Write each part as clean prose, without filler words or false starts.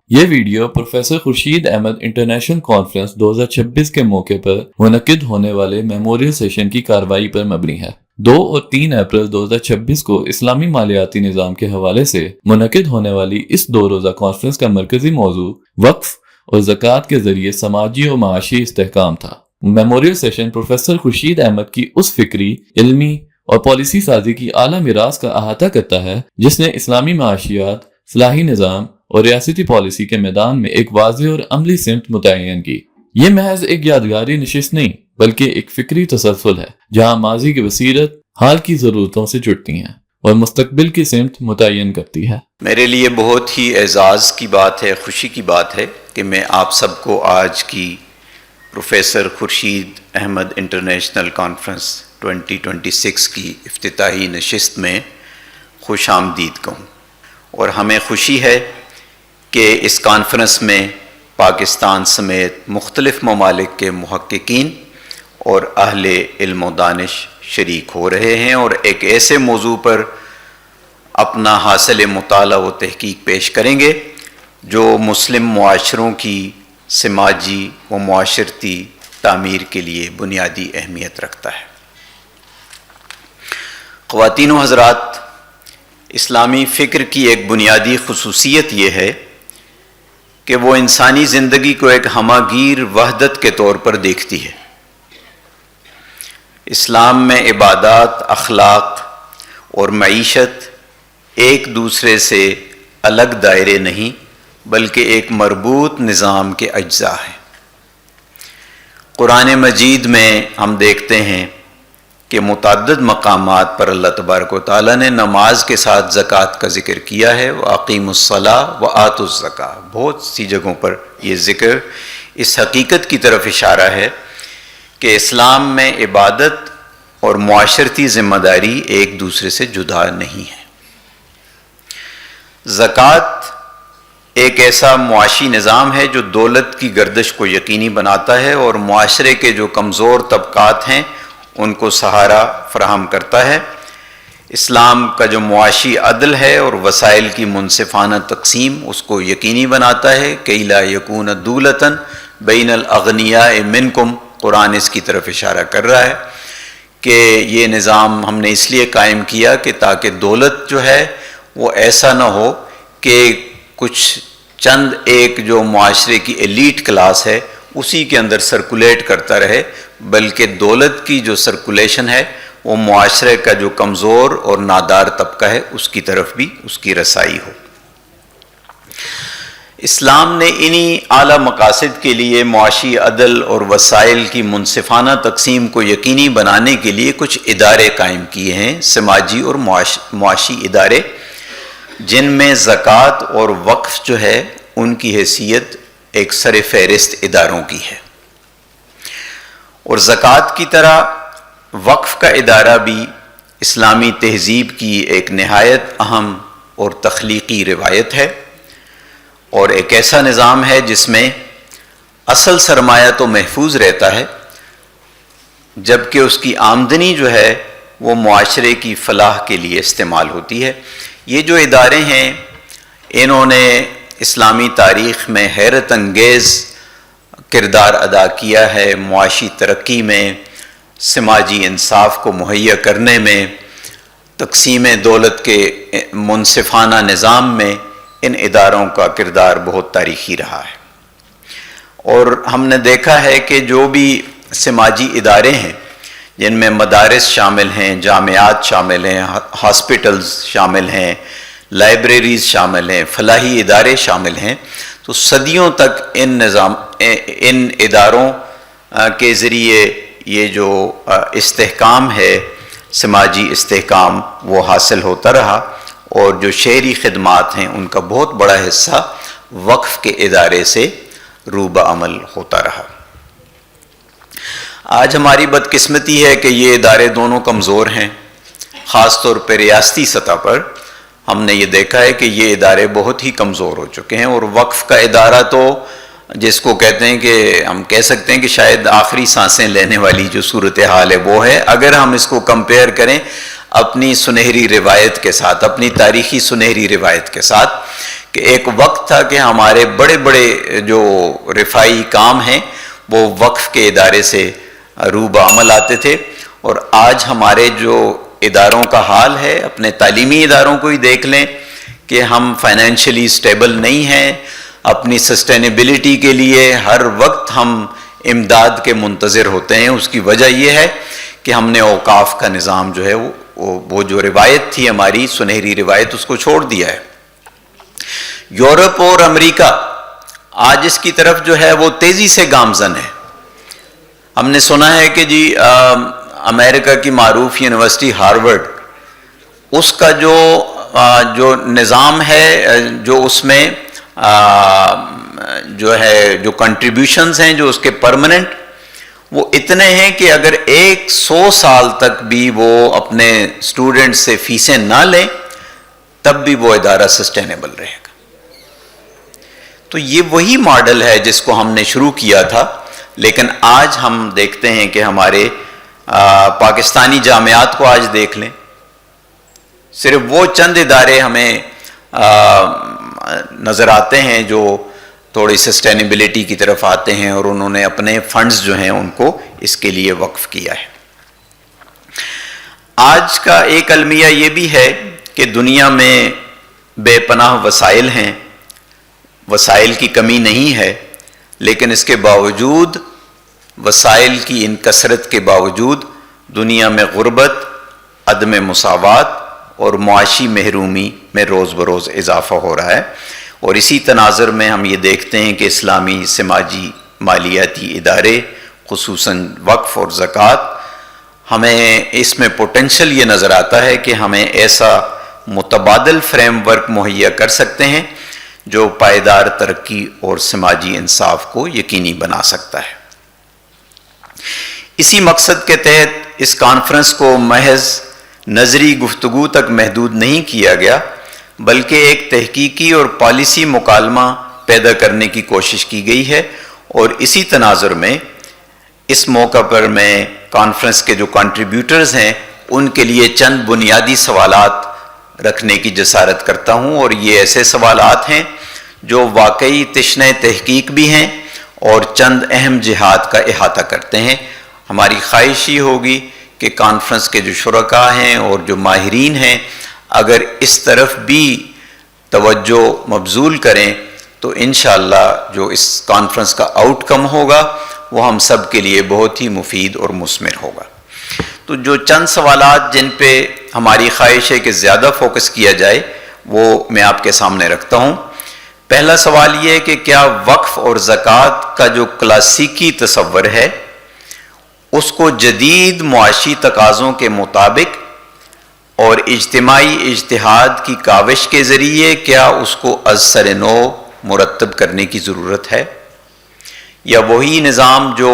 یہ video professor Khurshid Ahmad international conference 2026 کے موقع پر منعقد ہونے والے میموریل سیشن کی کارروائی پر مبنی ہے۔ 2 اور 3 اپریل 2026 کو اسلامی مالیاتی نظام کے حوالے سے منعقد ہونے والی اس 2 روزہ کانفرنس کا مرکزی موضوع وقف اور زکوٰۃ کے ذریعے سماجی اور معاشی استحکام تھا۔ Memorial session professor Khurshid Ahmad کی اس فکری، علمی اور پالیسی سازی کی اعلیٰ میراث کا احاطہ کرتا ہے جس نے اسلامی معاشیات، فلاحی نظام اور ریاستی پالیسی کے میدان میں ایک واضح اور عملی سمت متعین کی۔ یہ محض ایک یادگاری نشست نہیں بلکہ ایک فکری تسلسل ہے جہاں ماضی کی بصیرت حال کی ضرورتوں سے جڑتی ہیں اور مستقبل کی سمت متعین کرتی ہے۔ میرے لیے بہت ہی اعزاز کی بات ہے، خوشی کی بات ہے کہ میں آپ سب کو آج کی professor Khurshid Ahmad international conference 2026 کی افتتاحی نشست میں خوش آمدید کہوں، اور ہمیں خوشی ہے کہ اس کانفرنس میں پاکستان سمیت مختلف ممالک کے محققین اور اہل علم و دانش شریک ہو رہے ہیں اور ایک ایسے موضوع پر اپنا حاصل مطالعہ و تحقیق پیش کریں گے جو مسلم معاشروں کی سماجی و معاشرتی تعمیر کے لیے بنیادی اہمیت رکھتا ہے۔ خواتین و حضرات، اسلامی فکر کی ایک بنیادی خصوصیت یہ ہے کہ وہ انسانی زندگی کو ایک ہماگیر وحدت کے طور پر دیکھتی ہے۔ اسلام میں عبادات، اخلاق اور معیشت ایک دوسرے سے الگ دائرے نہیں بلکہ ایک مربوط نظام کے اجزاء ہیں۔ قرآن مجید میں ہم دیکھتے ہیں کہ متعدد مقامات پر اللہ تبارک و تعالیٰ نے نماز کے ساتھ زکوٰۃ کا ذکر کیا ہے، وَأَقِیمُوا الصَّلَاةَ وَآتُوا الزَّکَاةَ۔ بہت سی جگہوں پر یہ ذکر اس حقیقت کی طرف اشارہ ہے کہ اسلام میں عبادت اور معاشرتی ذمہ داری ایک دوسرے سے جدا نہیں ہے۔ زکوٰۃ ایک ایسا معاشی نظام ہے جو دولت کی گردش کو یقینی بناتا ہے اور معاشرے کے جو کمزور طبقات ہیں ان کو سہارا فراہم کرتا ہے۔ اسلام کا جو معاشی عدل ہے اور وسائل کی منصفانہ تقسیم اس کو یقینی بناتا ہے کہ لا یکون دولتاً بین الاغنیاء منکم۔ قرآن اس کی طرف اشارہ کر رہا ہے کہ یہ نظام ہم نے اس لیے قائم کیا کہ تاکہ دولت جو ہے وہ ایسا نہ ہو کہ کچھ چند ایک جو معاشرے کی ایلیٹ کلاس ہے اسی کے اندر سرکولیٹ کرتا رہے، بلکہ دولت کی جو سرکولیشن ہے وہ معاشرے کا جو کمزور اور نادار طبقہ ہے اس کی طرف بھی اس کی رسائی ہو۔ اسلام نے انہی اعلیٰ مقاصد کے لیے معاشی عدل اور وسائل کی منصفانہ تقسیم کو یقینی بنانے کے لیے کچھ ادارے قائم کیے ہیں، سماجی اور معاشی ادارے، جن میں زکوٰۃ اور وقف جو ہے ان کی حیثیت ایک سر فہرست اداروں کی ہے، اور زکوٰۃ کی طرح وقف کا ادارہ بھی اسلامی تہذیب کی ایک نہایت اہم اور تخلیقی روایت ہے، اور ایک ایسا نظام ہے جس میں اصل سرمایہ تو محفوظ رہتا ہے جبکہ اس کی آمدنی جو ہے وہ معاشرے کی فلاح کے لیے استعمال ہوتی ہے۔ یہ جو ادارے ہیں انہوں نے اسلامی تاریخ میں حیرت انگیز کردار ادا کیا ہے، معاشی ترقی میں، سماجی انصاف کو مہیا کرنے میں، تقسیم دولت کے منصفانہ نظام میں ان اداروں کا کردار بہت تاریخی رہا ہے۔ اور ہم نے دیکھا ہے کہ جو بھی سماجی ادارے ہیں جن میں مدارس شامل ہیں، جامعات شامل ہیں، ہاسپٹلز شامل ہیں، لائبریریز شامل ہیں، فلاحی ادارے شامل ہیں، تو صدیوں تک ان اداروں کے ذریعے یہ جو استحکام ہے، سماجی استحکام، وہ حاصل ہوتا رہا، اور جو شہری خدمات ہیں ان کا بہت بڑا حصہ وقف کے ادارے سے روبہ عمل ہوتا رہا۔ آج ہماری بدقسمتی ہے کہ یہ ادارے دونوں کمزور ہیں، خاص طور پہ ریاستی سطح پر ہم نے یہ دیکھا ہے کہ یہ ادارے بہت ہی کمزور ہو چکے ہیں، اور وقف کا ادارہ تو جس کو کہتے ہیں کہ ہم کہہ سکتے ہیں کہ شاید آخری سانسیں لینے والی جو صورتحال ہے وہ ہے۔ اگر ہم اس کو کمپیئر کریں اپنی سنہری روایت کے ساتھ، اپنی تاریخی سنہری روایت کے ساتھ، کہ ایک وقت تھا کہ ہمارے بڑے بڑے جو رفاعی کام ہیں وہ وقف کے ادارے سے روبہ عمل آتے تھے، اور آج ہمارے جو اداروں کا حال ہے، اپنے تعلیمی اداروں کو ہی دیکھ لیں کہ ہم فائنینشلی سٹیبل نہیں ہیں، اپنی سسٹینیبلٹی کے لیے ہر وقت ہم امداد کے منتظر ہوتے ہیں۔ اس کی وجہ یہ ہے کہ ہم نے اوقاف کا نظام جو ہے وہ جو روایت تھی ہماری سنہری روایت، اس کو چھوڑ دیا ہے۔ یورپ اور امریکہ آج اس کی طرف جو ہے وہ تیزی سے گامزن ہے۔ ہم نے سنا ہے کہ جی امریکہ کی معروف یونیورسٹی ہارورڈ، اس کا جو نظام ہے، جو اس میں جو کنٹریبیوشنز ہیں جو اس کے پرماننٹ، وہ اتنے ہیں کہ اگر 100 سال تک بھی وہ اپنے اسٹوڈنٹ سے فیسیں نہ لیں تب بھی وہ ادارہ سسٹینیبل رہے گا۔ تو یہ وہی ماڈل ہے جس کو ہم نے شروع کیا تھا، لیکن آج ہم دیکھتے ہیں کہ ہمارے پاکستانی جامعات کو آج دیکھ لیں، صرف وہ چند ادارے ہمیں نظر آتے ہیں جو تھوڑی سسٹینیبلٹی کی طرف آتے ہیں، اور انہوں نے اپنے فنڈز جو ہیں ان کو اس کے لیے وقف کیا ہے۔ آج کا ایک المیہ یہ بھی ہے کہ دنیا میں بے پناہ وسائل ہیں، وسائل کی کمی نہیں ہے، لیکن اس کے باوجود، وسائل کی ان کثرت کے باوجود، دنیا میں غربت، عدم مساوات اور معاشی محرومی میں روز بروز اضافہ ہو رہا ہے۔ اور اسی تناظر میں ہم یہ دیکھتے ہیں کہ اسلامی سماجی مالیاتی ادارے، خصوصاً وقف اور زکوٰۃ، ہمیں اس میں پوٹینشل یہ نظر آتا ہے کہ ہمیں ایسا متبادل فریم ورک مہیا کر سکتے ہیں جو پائیدار ترقی اور سماجی انصاف کو یقینی بنا سکتا ہے۔ اسی مقصد کے تحت اس کانفرنس کو محض نظری گفتگو تک محدود نہیں کیا گیا، بلکہ ایک تحقیقی اور پالیسی مکالمہ پیدا کرنے کی کوشش کی گئی ہے۔ اور اسی تناظر میں اس موقع پر میں کانفرنس کے جو کنٹریبیوٹرز ہیں ان کے لیے چند بنیادی سوالات رکھنے کی جسارت کرتا ہوں، اور یہ ایسے سوالات ہیں جو واقعی تشنہ تحقیق بھی ہیں اور چند اہم جہات کا احاطہ کرتے ہیں۔ ہماری خواہش یہ ہوگی کہ کانفرنس کے جو شرکاء ہیں اور جو ماہرین ہیں اگر اس طرف بھی توجہ مبذول کریں تو انشاءاللہ جو اس کانفرنس کا آؤٹ کم ہوگا وہ ہم سب کے لیے بہت ہی مفید اور مثمر ہوگا۔ تو جو چند سوالات جن پہ ہماری خواہش ہے کہ زیادہ فوکس کیا جائے وہ میں آپ کے سامنے رکھتا ہوں۔ پہلا سوال یہ ہے کہ کیا وقف اور زکوٰۃ کا جو کلاسیکی تصور ہے اس کو جدید معاشی تقاضوں کے مطابق اور اجتماعی اجتہاد کی کاوش کے ذریعے کیا اس کو از سر نو مرتب کرنے کی ضرورت ہے، یا وہی نظام جو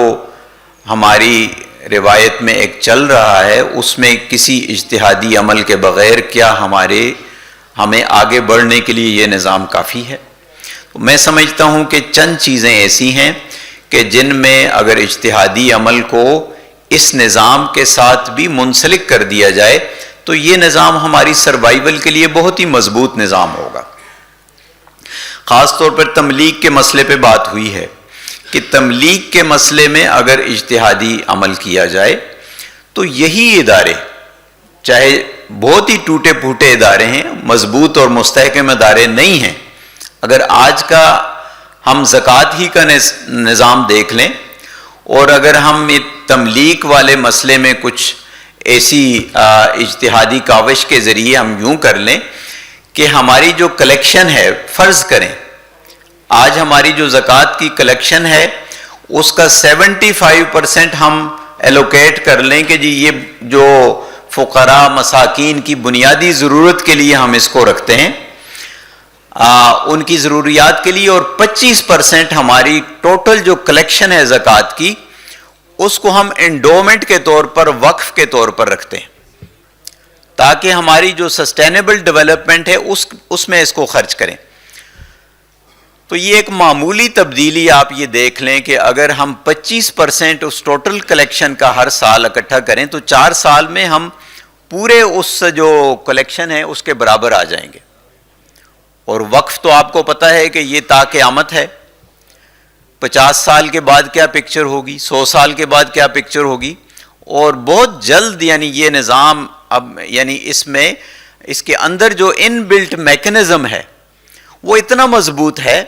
ہماری روایت میں ایک چل رہا ہے اس میں کسی اجتہادی عمل کے بغیر کیا ہمیں آگے بڑھنے کے لیے یہ نظام کافی ہے؟ میں سمجھتا ہوں کہ چند چیزیں ایسی ہیں کہ جن میں اگر اجتہادی عمل کو اس نظام کے ساتھ بھی منسلک کر دیا جائے تو یہ نظام ہماری سروائیول کے لیے بہت ہی مضبوط نظام ہوگا۔ خاص طور پر تملیغ کے مسئلے پہ بات ہوئی ہے کہ تملیغ کے مسئلے میں اگر اجتہادی عمل کیا جائے تو یہی ادارے، چاہے بہت ہی ٹوٹے پھوٹے ادارے ہیں، مضبوط اور مستحکم ادارے نہیں ہیں، اگر آج کا ہم زکوٰۃ ہی کا نظام دیکھ لیں اور اگر ہم تملیغ والے مسئلے میں کچھ ایسی اجتہادی کاوش کے ذریعے ہم یوں کر لیں کہ ہماری جو کلیکشن ہے، فرض کریں آج ہماری جو زکوٰۃ کی کلیکشن ہے اس کا 75% ہم ایلوکیٹ کر لیں کہ جی یہ جو فقراء مساکین کی بنیادی ضرورت کے لیے ہم اس کو رکھتے ہیں، ان کی ضروریات کے لیے، اور 25% ہماری ٹوٹل جو کلیکشن ہے زکوٰۃ کی اس کو ہم انڈومنٹ کے طور پر، وقف کے طور پر رکھتے ہیں تاکہ ہماری جو سسٹینیبل ڈیولپمنٹ ہے اس میں اس کو خرچ کریں۔ تو یہ ایک معمولی تبدیلی آپ یہ دیکھ لیں کہ اگر ہم 25% اس ٹوٹل کلیکشن کا ہر سال اکٹھا کریں تو 4 سال میں ہم پورے اس جو کلیکشن ہے اس کے برابر آ جائیں گے. اور وقف تو آپ کو پتہ ہے کہ یہ تا قیامت ہے. 50 سال کے بعد کیا پکچر ہوگی, 100 سال کے بعد کیا پکچر ہوگی, اور بہت جلد یعنی یہ نظام اب یعنی اس کے اندر جو ان بلٹ میکنزم ہے وہ اتنا مضبوط ہے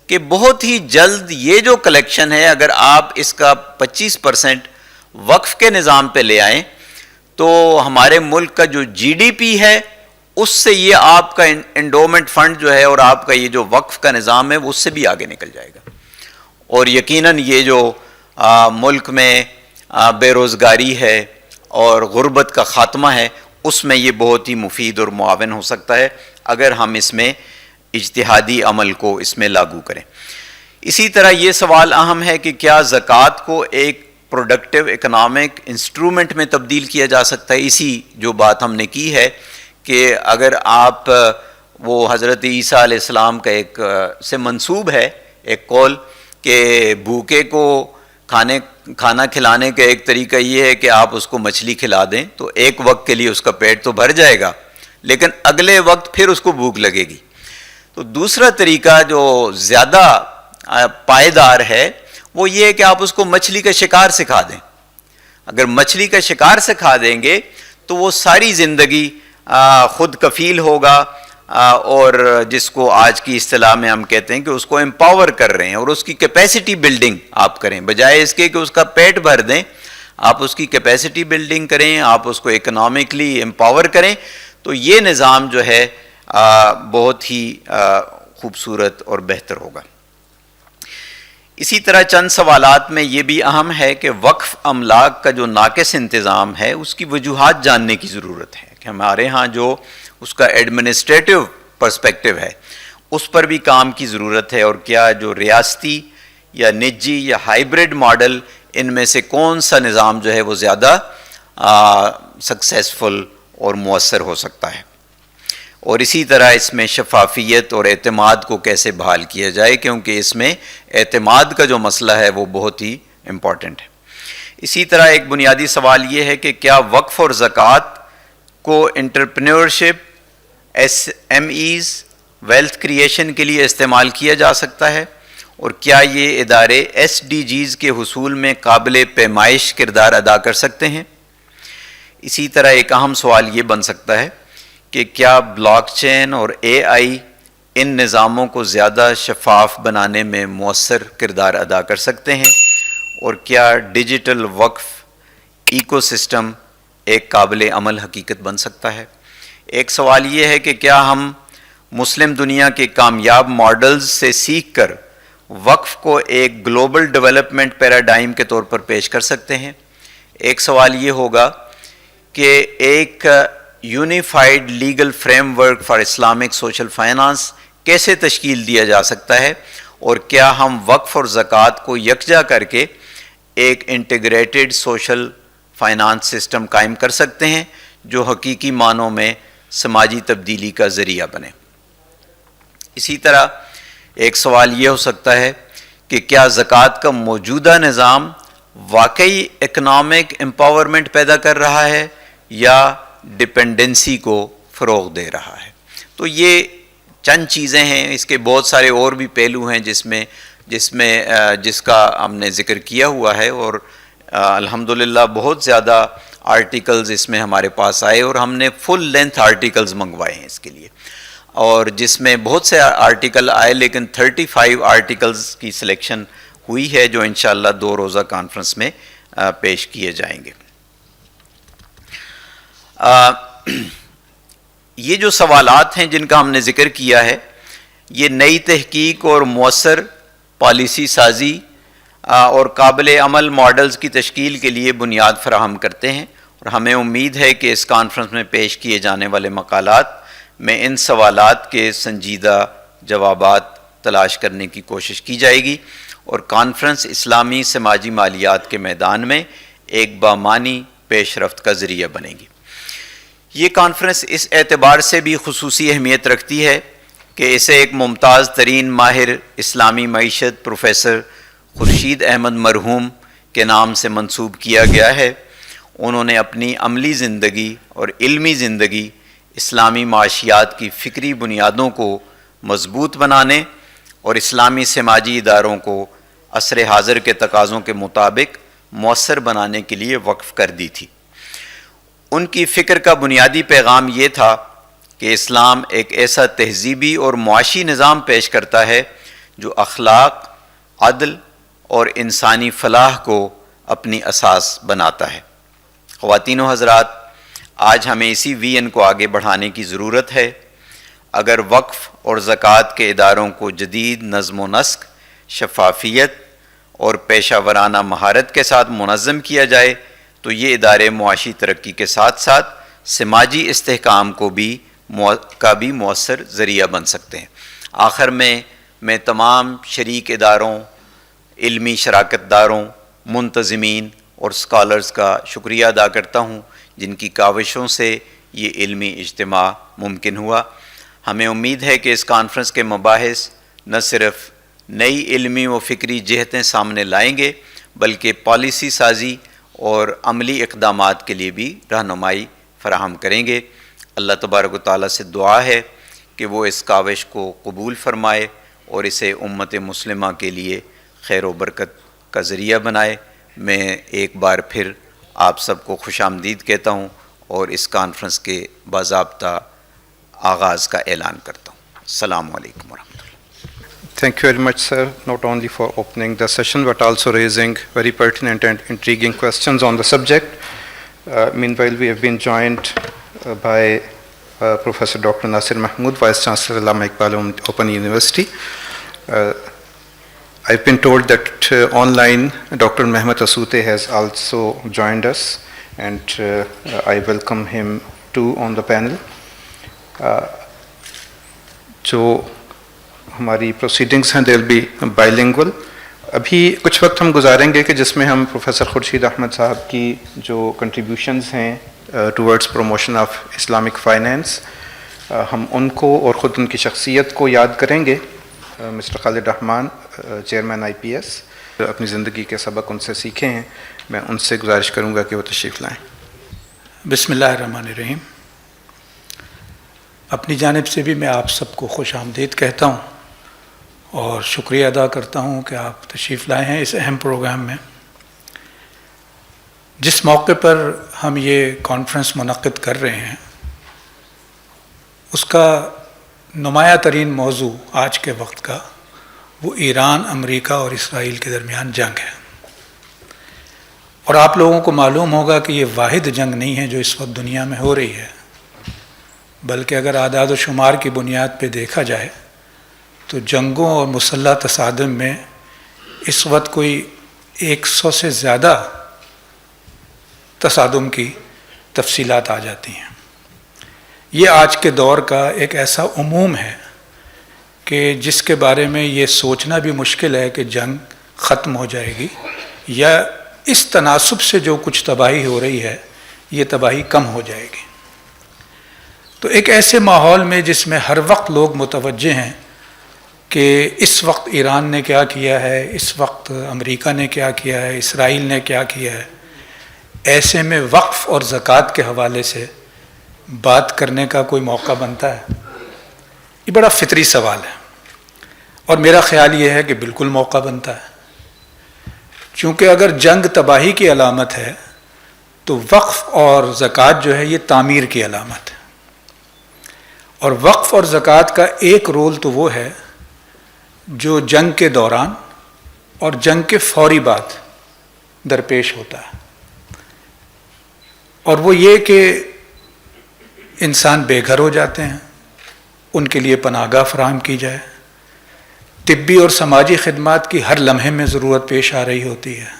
کہ بہت ہی جلد یہ جو کلیکشن ہے اگر آپ اس کا 25% وقف کے نظام پہ لے آئیں تو ہمارے ملک کا جو جی ڈی پی ہے اس سے یہ آپ کا انڈومنٹ فنڈ جو ہے اور آپ کا یہ جو وقف کا نظام ہے وہ اس سے بھی آگے نکل جائے گا. اور یقیناً یہ جو ملک میں بے روزگاری ہے اور غربت کا خاتمہ ہے اس میں یہ بہت ہی مفید اور معاون ہو سکتا ہے اگر ہم اس میں اجتہادی عمل کو اس میں لاگو کریں. اسی طرح یہ سوال اہم ہے کہ کیا زکوٰۃ کو ایک پروڈکٹیو اکنامک انسٹرومنٹ میں تبدیل کیا جا سکتا ہے. اسی جو بات ہم نے کی ہے کہ اگر آپ وہ حضرت عیسیٰ علیہ السلام کا ایک سے منسوب ہے ایک قول کہ بھوکے کو کھانا کھلانے کا ایک طریقہ یہ ہے کہ آپ اس کو مچھلی کھلا دیں تو ایک وقت کے لیے اس کا پیٹ تو بھر جائے گا لیکن اگلے وقت پھر اس کو بھوک لگے گی. تو دوسرا طریقہ جو زیادہ پائیدار ہے وہ یہ ہے کہ آپ اس کو مچھلی کا شکار سکھا دیں. اگر مچھلی کا شکار سکھا دیں گے تو وہ ساری زندگی خود کفیل ہوگا اور جس کو آج کی اصطلاح میں ہم کہتے ہیں کہ اس کو امپاور کر رہے ہیں اور اس کی کیپیسٹی بلڈنگ آپ کریں بجائے اس کے کہ اس کا پیٹ بھر دیں. آپ اس کی کیپیسٹی بلڈنگ کریں, آپ اس کو اکنامکلی امپاور کریں تو یہ نظام جو ہے بہت ہی خوبصورت اور بہتر ہوگا. اسی طرح چند سوالات میں یہ بھی اہم ہے کہ وقف املاک کا جو ناقص انتظام ہے اس کی وجوہات جاننے کی ضرورت ہے کہ ہمارے ہاں جو اس کا ایڈمنسٹریٹو پرسپیکٹو ہے اس پر بھی کام کی ضرورت ہے, اور کیا جو ریاستی یا نجی یا ہائیبرڈ ماڈل ان میں سے کون سا نظام جو ہے وہ زیادہ سکسیسفل اور مؤثر ہو سکتا ہے. اور اسی طرح اس میں شفافیت اور اعتماد کو کیسے بحال کیا جائے کیونکہ اس میں اعتماد کا جو مسئلہ ہے وہ بہت ہی امپورٹنٹ ہے. اسی طرح ایک بنیادی سوال یہ ہے کہ کیا وقف اور زکوٰۃ کو entrepreneurship, S M Es, wealth creation کے لیے استعمال کیا جا سکتا ہے, اور کیا یہ ادارے ایس ڈی جیز کے حصول میں قابل پیمائش کردار ادا کر سکتے ہیں. اسی طرح ایک اہم سوال یہ بن سکتا ہے کہ کیا بلاک چین اور اے آئی ان نظاموں کو زیادہ شفاف بنانے میں مؤثر کردار ادا کر سکتے ہیں, اور کیا ڈیجیٹل وقف ایکو سسٹم ایک قابل عمل حقیقت بن سکتا ہے. ایک سوال یہ ہے کہ کیا ہم مسلم دنیا کے کامیاب ماڈلز سے سیکھ کر وقف کو ایک گلوبل ڈیولپمنٹ پیراڈائم کے طور پر پیش کر سکتے ہیں. ایک سوال یہ ہوگا کہ ایک unified legal frame work for Islamic social finance کیسے تشکیل دیا جا سکتا ہے, اور کیا ہم وقف اور زکوٰۃ کو یکجا کر کے ایک انٹیگریٹڈ سوشل فائنانس سسٹم قائم کر سکتے ہیں جو حقیقی معنوں میں سماجی تبدیلی کا ذریعہ بنے. اسی طرح ایک سوال یہ ہو سکتا ہے کہ کیا زکوٰۃ کا موجودہ نظام واقعی اکنامک امپاورمنٹ پیدا کر رہا ہے یا ڈپینڈنسی کو فروغ دے رہا ہے. تو یہ چند چیزیں ہیں, اس کے بہت سارے اور بھی پہلو ہیں جس کا ہم نے ذکر کیا ہوا ہے, اور الحمدللہ بہت زیادہ آرٹیکلز اس میں ہمارے پاس آئے اور ہم نے فل لینتھ آرٹیکلز منگوائے ہیں اس کے لیے, اور جس میں بہت سے آرٹیکل آئے لیکن 35 آرٹیکلز کی سلیکشن ہوئی ہے جو انشاءاللہ 2 روزہ کانفرنس میں پیش کیے جائیں گے. یہ جو سوالات ہیں جن کا ہم نے ذکر کیا ہے یہ نئی تحقیق اور مؤثر پالیسی سازی اور قابل عمل ماڈلز کی تشکیل کے لیے بنیاد فراہم کرتے ہیں, اور ہمیں امید ہے کہ اس کانفرنس میں پیش کیے جانے والے مقالات میں ان سوالات کے سنجیدہ جوابات تلاش کرنے کی کوشش کی جائے گی, اور کانفرنس اسلامی سماجی مالیات کے میدان میں ایک بامعنی پیش رفت کا ذریعہ بنے گی. یہ کانفرنس اس اعتبار سے بھی خصوصی اہمیت رکھتی ہے کہ اسے ایک ممتاز ترین ماہر اسلامی معیشت پروفیسر خورشید احمد مرحوم کے نام سے منسوب کیا گیا ہے, انہوں نے اپنی عملی زندگی اور علمی زندگی اسلامی معاشیات کی فکری بنیادوں کو مضبوط بنانے اور اسلامی سماجی اداروں کو عصر حاضر کے تقاضوں کے مطابق مؤثر بنانے کے لیے وقف کر دی تھی۔ ان کی فکر کا بنیادی پیغام یہ تھا کہ اسلام ایک ایسا تہذیبی اور معاشی نظام پیش کرتا ہے جو اخلاق، عدل اور انسانی فلاح کو اپنی اساس بناتا ہے۔ خواتین و حضرات، آج ہمیں اسی ویژن کو آگے بڑھانے کی ضرورت ہے۔ اگر وقف اور زکوٰۃ کے اداروں کو جدید نظم و نسق، شفافیت اور پیشہ ورانہ مہارت کے ساتھ منظم کیا جائے تو یہ ادارے معاشی ترقی کے ساتھ ساتھ سماجی استحکام کا بھی مؤثر ذریعہ بن سکتے ہیں۔ آخر میں تمام شریک اداروں، علمی شراکت داروں، منتظمین اور اسکالرز کا شکریہ ادا کرتا ہوں جن کی کاوشوں سے یہ علمی اجتماع ممکن ہوا۔ ہمیں امید ہے کہ اس کانفرنس کے مباحث نہ صرف نئی علمی و فکری جہتیں سامنے لائیں گے بلکہ پالیسی سازی اور عملی اقدامات کے لیے بھی رہنمائی فراہم کریں گے۔ اللہ تبارک و تعالیٰ سے دعا ہے کہ وہ اس کاوش کو قبول فرمائے اور اسے امت مسلمہ کے لیے خیر و برکت کا ذریعہ بنائے۔ میں ایک بار پھر آپ سب کو خوش آمدید کہتا ہوں اور اس کانفرنس کے باضابطہ آغاز کا اعلان کرتا ہوں۔ السلام علیکم ورحمۃ اللہ۔ Thank you very much, sir, not only for opening the session but also raising very pertinent and intriguing questions on the subject. Meanwhile, we have been joined by Professor Dr. Nasir Mahmood, Vice Chancellor Allama Iqbal Open University. I've been told that online Dr. Mehmet Asute has also joined us, and I welcome him too on the panel. جو ہماری proceedings ہیں دے will be بائلنگول۔ ابھی کچھ وقت ہم گزاریں گے کہ جس میں ہم پروفیسر خورشید احمد صاحب کی جو کنٹریبیوشنز ہیں towards promotion of Islamic finance, ہم ان کو اور خود ان کی شخصیت کو یاد کریں گے۔ Mister Khalid Rahman, chairman I P S, اپنی زندگی کے سبق ان سے سیکھے ہیں، میں ان سے گزارش کروں گا کہ وہ تشریف لائیں۔ بسم اللہ الرحمن الرحیم۔ اپنی جانب سے بھی میں آپ سب کو خوش آمدید کہتا ہوں اور شکریہ ادا کرتا ہوں کہ آپ تشریف لائے ہیں اس اہم پروگرام میں۔ جس موقع پر ہم یہ کانفرنس منعقد کر رہے ہیں اس کا نمایاں ترین موضوع آج کے وقت کا وہ ایران، امریکہ اور اسرائیل کے درمیان جنگ ہے، اور آپ لوگوں کو معلوم ہوگا کہ یہ واحد جنگ نہیں ہے جو اس وقت دنیا میں ہو رہی ہے، بلکہ اگر اعداد و شمار کی بنیاد پہ دیکھا جائے تو جنگوں اور مسلح تصادم میں اس وقت کوئی 100 سے زیادہ تصادم کی تفصیلات آ جاتی ہیں۔ یہ آج کے دور کا ایک ایسا عموم ہے کہ جس کے بارے میں یہ سوچنا بھی مشکل ہے کہ جنگ ختم ہو جائے گی یا اس تناسب سے جو کچھ تباہی ہو رہی ہے یہ تباہی کم ہو جائے گی۔ تو ایک ایسے ماحول میں جس میں ہر وقت لوگ متوجہ ہیں کہ اس وقت ایران نے کیا کیا ہے، اس وقت امریکہ نے کیا کیا ہے، اسرائیل نے کیا کیا ہے، ایسے میں وقف اور زکوٰۃ کے حوالے سے بات کرنے کا کوئی موقع بنتا ہے؟ یہ بڑا فطری سوال ہے اور میرا خیال یہ ہے کہ بالکل موقع بنتا ہے، چونکہ اگر جنگ تباہی کی علامت ہے تو وقف اور زکوٰۃ جو ہے یہ تعمیر کی علامت ہے، اور وقف اور زکوٰۃ کا ایک رول تو وہ ہے جو جنگ کے دوران اور جنگ کے فوری بعد درپیش ہوتا ہے، اور وہ یہ کہ انسان بے گھر ہو جاتے ہیں، ان کے لیے پناہ گاہ فراہم کی جائے، طبی اور سماجی خدمات کی ہر لمحے میں ضرورت پیش آ رہی ہوتی ہے،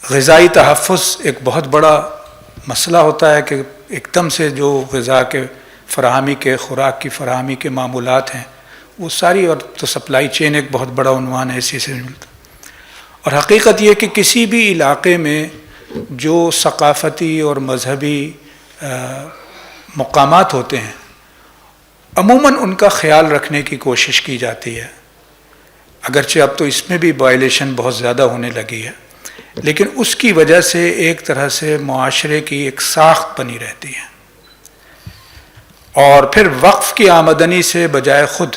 غذائی تحفظ ایک بہت بڑا مسئلہ ہوتا ہے کہ ایک دم سے جو غذا کے فراہمی کے، خوراک کی فراہمی کے معمولات ہیں وہ ساری، اور تو سپلائی چین ایک بہت بڑا عنوان ہے اسی سے ملتا۔ اور حقیقت یہ کہ کسی بھی علاقے میں جو ثقافتی اور مذہبی مقامات ہوتے ہیں عموماً ان کا خیال رکھنے کی کوشش کی جاتی ہے، اگرچہ اب تو اس میں بھی وائلیشن بہت زیادہ ہونے لگی ہے، لیکن اس کی وجہ سے ایک طرح سے معاشرے کی ایک ساخت بنی رہتی ہے، اور پھر وقف کی آمدنی سے بجائے خود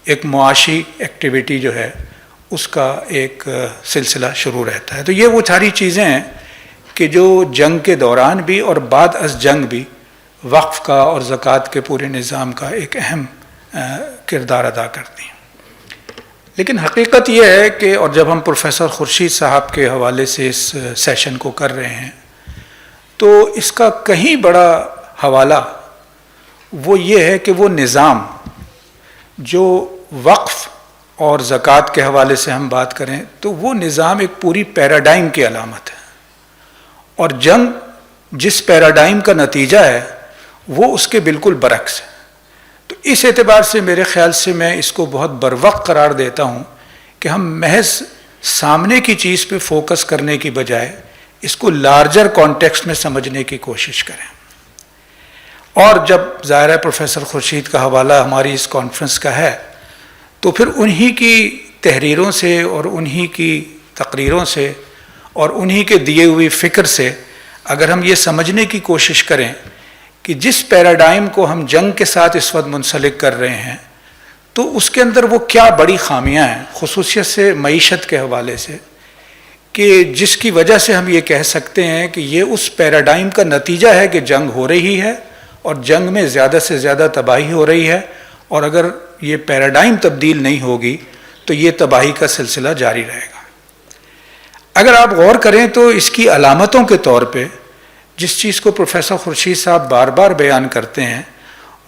ایک معاشی ایکٹیویٹی جو ہے اس کا ایک سلسلہ شروع رہتا ہے۔ تو یہ وہ ساری چیزیں ہیں کہ جو جنگ کے دوران بھی اور بعد از جنگ بھی وقف کا اور زکوٰۃ کے پورے نظام کا ایک اہم کردار ادا کرتی ہیں۔ لیکن حقیقت یہ ہے کہ، اور جب ہم پروفیسر خورشید صاحب کے حوالے سے اس سیشن کو کر رہے ہیں تو اس کا کہیں بڑا حوالہ وہ یہ ہے کہ وہ نظام جو وقف اور زکوٰۃ کے حوالے سے ہم بات کریں تو وہ نظام ایک پوری پیراڈائم کی علامت ہے، اور جنگ جس پیراڈائم کا نتیجہ ہے وہ اس کے بالکل برعکس ہے۔ تو اس اعتبار سے میرے خیال سے میں اس کو بہت بروقت قرار دیتا ہوں کہ ہم محض سامنے کی چیز پہ فوکس کرنے کی بجائے اس کو لارجر کانٹیکسٹ میں سمجھنے کی کوشش کریں۔ اور جب ظاہر ہے پروفیسر خورشید کا حوالہ ہماری اس کانفرنس کا ہے تو پھر انہی کی تحریروں سے اور انہی کی تقریروں سے اور انہی کے دیے ہوئی فکر سے اگر ہم یہ سمجھنے کی کوشش کریں کہ جس پیراڈائم کو ہم جنگ کے ساتھ اس وقت منسلک کر رہے ہیں تو اس کے اندر وہ کیا بڑی خامیاں ہیں، خصوصیت سے معیشت کے حوالے سے، کہ جس کی وجہ سے ہم یہ کہہ سکتے ہیں کہ یہ اس پیراڈائم کا نتیجہ ہے کہ جنگ ہو رہی ہے اور جنگ میں زیادہ سے زیادہ تباہی ہو رہی ہے، اور اگر یہ پیراڈائم تبدیل نہیں ہوگی تو یہ تباہی کا سلسلہ جاری رہے گا۔ اگر آپ غور کریں تو اس کی علامتوں کے طور پہ جس چیز کو پروفیسر خورشید صاحب بار بار بیان کرتے ہیں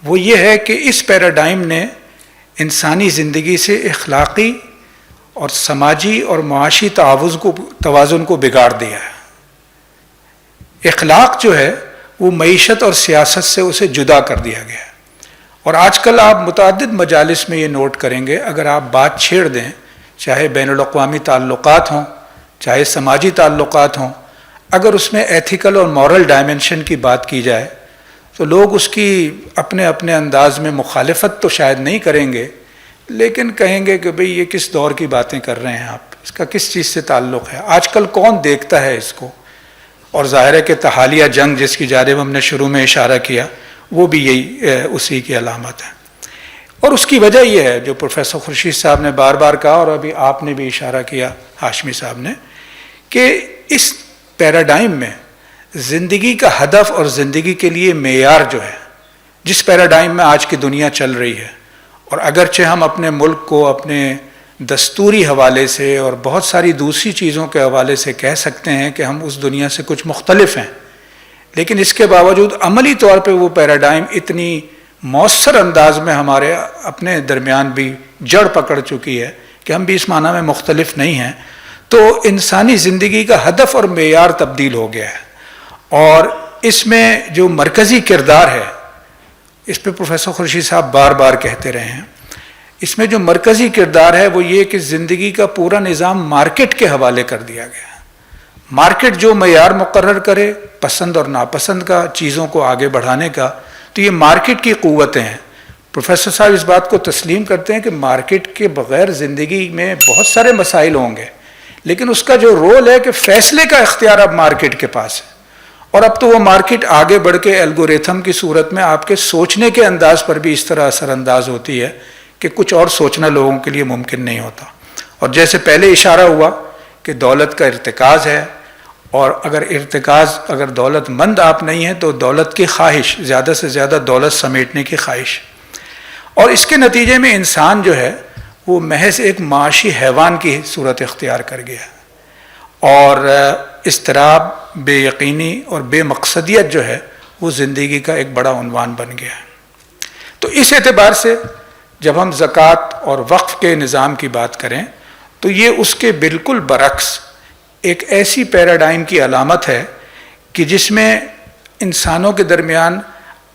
وہ یہ ہے کہ اس پیراڈائم نے انسانی زندگی سے اخلاقی اور سماجی اور معاشی توازن کو بگاڑ دیا ہے۔ اخلاق جو ہے وہ معیشت اور سیاست سے اسے جدا کر دیا گیا ہے، اور آج کل آپ متعدد مجالس میں یہ نوٹ کریں گے، اگر آپ بات چھیڑ دیں چاہے بین الاقوامی تعلقات ہوں چاہے سماجی تعلقات ہوں، اگر اس میں ایتھیکل اور مورل ڈائمنشن کی بات کی جائے تو لوگ اس کی اپنے اپنے انداز میں مخالفت تو شاید نہیں کریں گے، لیکن کہیں گے کہ بھئی یہ کس دور کی باتیں کر رہے ہیں آپ، اس کا کس چیز سے تعلق ہے، آج کل کون دیکھتا ہے اس کو۔ اور ظاہر ہے کہ تحالیہ جنگ جس کی جانب ہم نے شروع میں اشارہ کیا وہ بھی یہی اسی کی علامت ہے، اور اس کی وجہ یہ ہے جو پروفیسر خورشید صاحب نے بار بار کہا اور ابھی آپ نے بھی اشارہ کیا ہاشمی صاحب نے، کہ اس پیراڈائم میں زندگی کا ہدف اور زندگی کے لیے معیار جو ہے، جس پیراڈائم میں آج کی دنیا چل رہی ہے، اور اگرچہ ہم اپنے ملک کو اپنے دستوری حوالے سے اور بہت ساری دوسری چیزوں کے حوالے سے کہہ سکتے ہیں کہ ہم اس دنیا سے کچھ مختلف ہیں، لیکن اس کے باوجود عملی طور پہ وہ پیراڈائم اتنی مؤثر انداز میں ہمارے اپنے درمیان بھی جڑ پکڑ چکی ہے کہ ہم بھی اس معنی میں مختلف نہیں ہیں۔ تو انسانی زندگی کا ہدف اور معیار تبدیل ہو گیا ہے، اور اس میں جو مرکزی کردار ہے، اس پہ پروفیسر خورشید صاحب بار بار کہتے رہے ہیں، اس میں جو مرکزی کردار ہے وہ یہ کہ زندگی کا پورا نظام مارکیٹ کے حوالے کر دیا گیا ہے۔ مارکیٹ جو معیار مقرر کرے پسند اور ناپسند کا، چیزوں کو آگے بڑھانے کا، تو یہ مارکیٹ کی قوتیں ہیں۔ پروفیسر صاحب اس بات کو تسلیم کرتے ہیں کہ مارکیٹ کے بغیر زندگی میں بہت سارے مسائل ہوں گے، لیکن اس کا جو رول ہے کہ فیصلے کا اختیار اب مارکیٹ کے پاس ہے، اور اب تو وہ مارکیٹ آگے بڑھ کے الگوریتھم کی صورت میں آپ کے سوچنے کے انداز پر بھی اس طرح اثر انداز ہوتی ہے کہ کچھ اور سوچنا لوگوں کے لیے ممکن نہیں ہوتا۔ اور جیسے پہلے اشارہ ہوا کہ دولت کا ارتکاز ہے، اور اگر دولت مند آپ نہیں ہیں تو دولت کی خواہش، زیادہ سے زیادہ دولت سمیٹنے کی خواہش، اور اس کے نتیجے میں انسان جو ہے وہ محض ایک معاشی حیوان کی صورت اختیار کر گیا، اور اضطراب، بے یقینی اور بے مقصدیت جو ہے وہ زندگی کا ایک بڑا عنوان بن گیا ہے۔ تو اس اعتبار سے جب ہم زکوٰۃ اور وقف کے نظام کی بات کریں تو یہ اس کے بالکل برعکس ایک ایسی پیراڈائم کی علامت ہے کہ جس میں انسانوں کے درمیان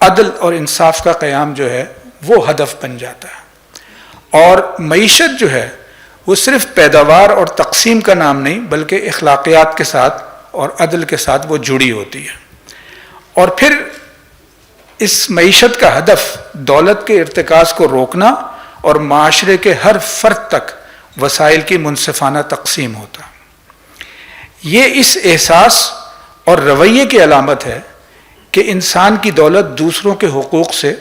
عدل اور انصاف کا قیام جو ہے وہ ہدف بن جاتا ہے، اور معیشت جو ہے وہ صرف پیداوار اور تقسیم کا نام نہیں بلکہ اخلاقیات کے ساتھ اور عدل کے ساتھ وہ جڑی ہوتی ہے۔ اور پھر اس معیشت کا ہدف دولت کے ارتکاز کو روکنا اور معاشرے کے ہر فرد تک وسائل کی منصفانہ تقسیم ہوتا۔ یہ اس احساس اور رویے کی علامت ہے کہ انسان کی دولت دوسروں کے حقوق سے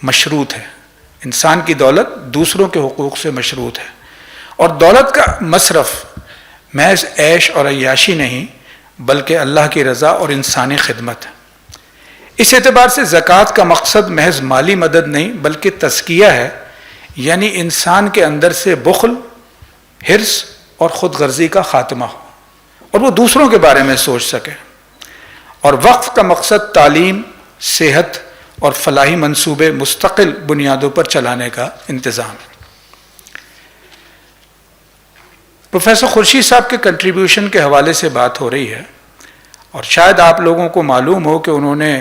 مشروط ہے. انسان کی دولت دوسروں کے حقوق سے مشروط ہے، اور دولت کا مصرف محض عیش اور عیاشی نہیں بلکہ اللہ کی رضا اور انسانی خدمت ہے. اس اعتبار سے زکوٰۃ کا مقصد محض مالی مدد نہیں بلکہ تزکیہ ہے، یعنی انسان کے اندر سے بخل، حرص اور خود غرضی کا خاتمہ ہو اور وہ دوسروں کے بارے میں سوچ سکے. اور وقف کا مقصد تعلیم، صحت اور فلاحی منصوبے مستقل بنیادوں پر چلانے کا انتظام ہے. پروفیسر خورشید صاحب کے کنٹریبیوشن کے حوالے سے بات ہو رہی ہے، اور شاید آپ لوگوں کو معلوم ہو کہ انہوں نے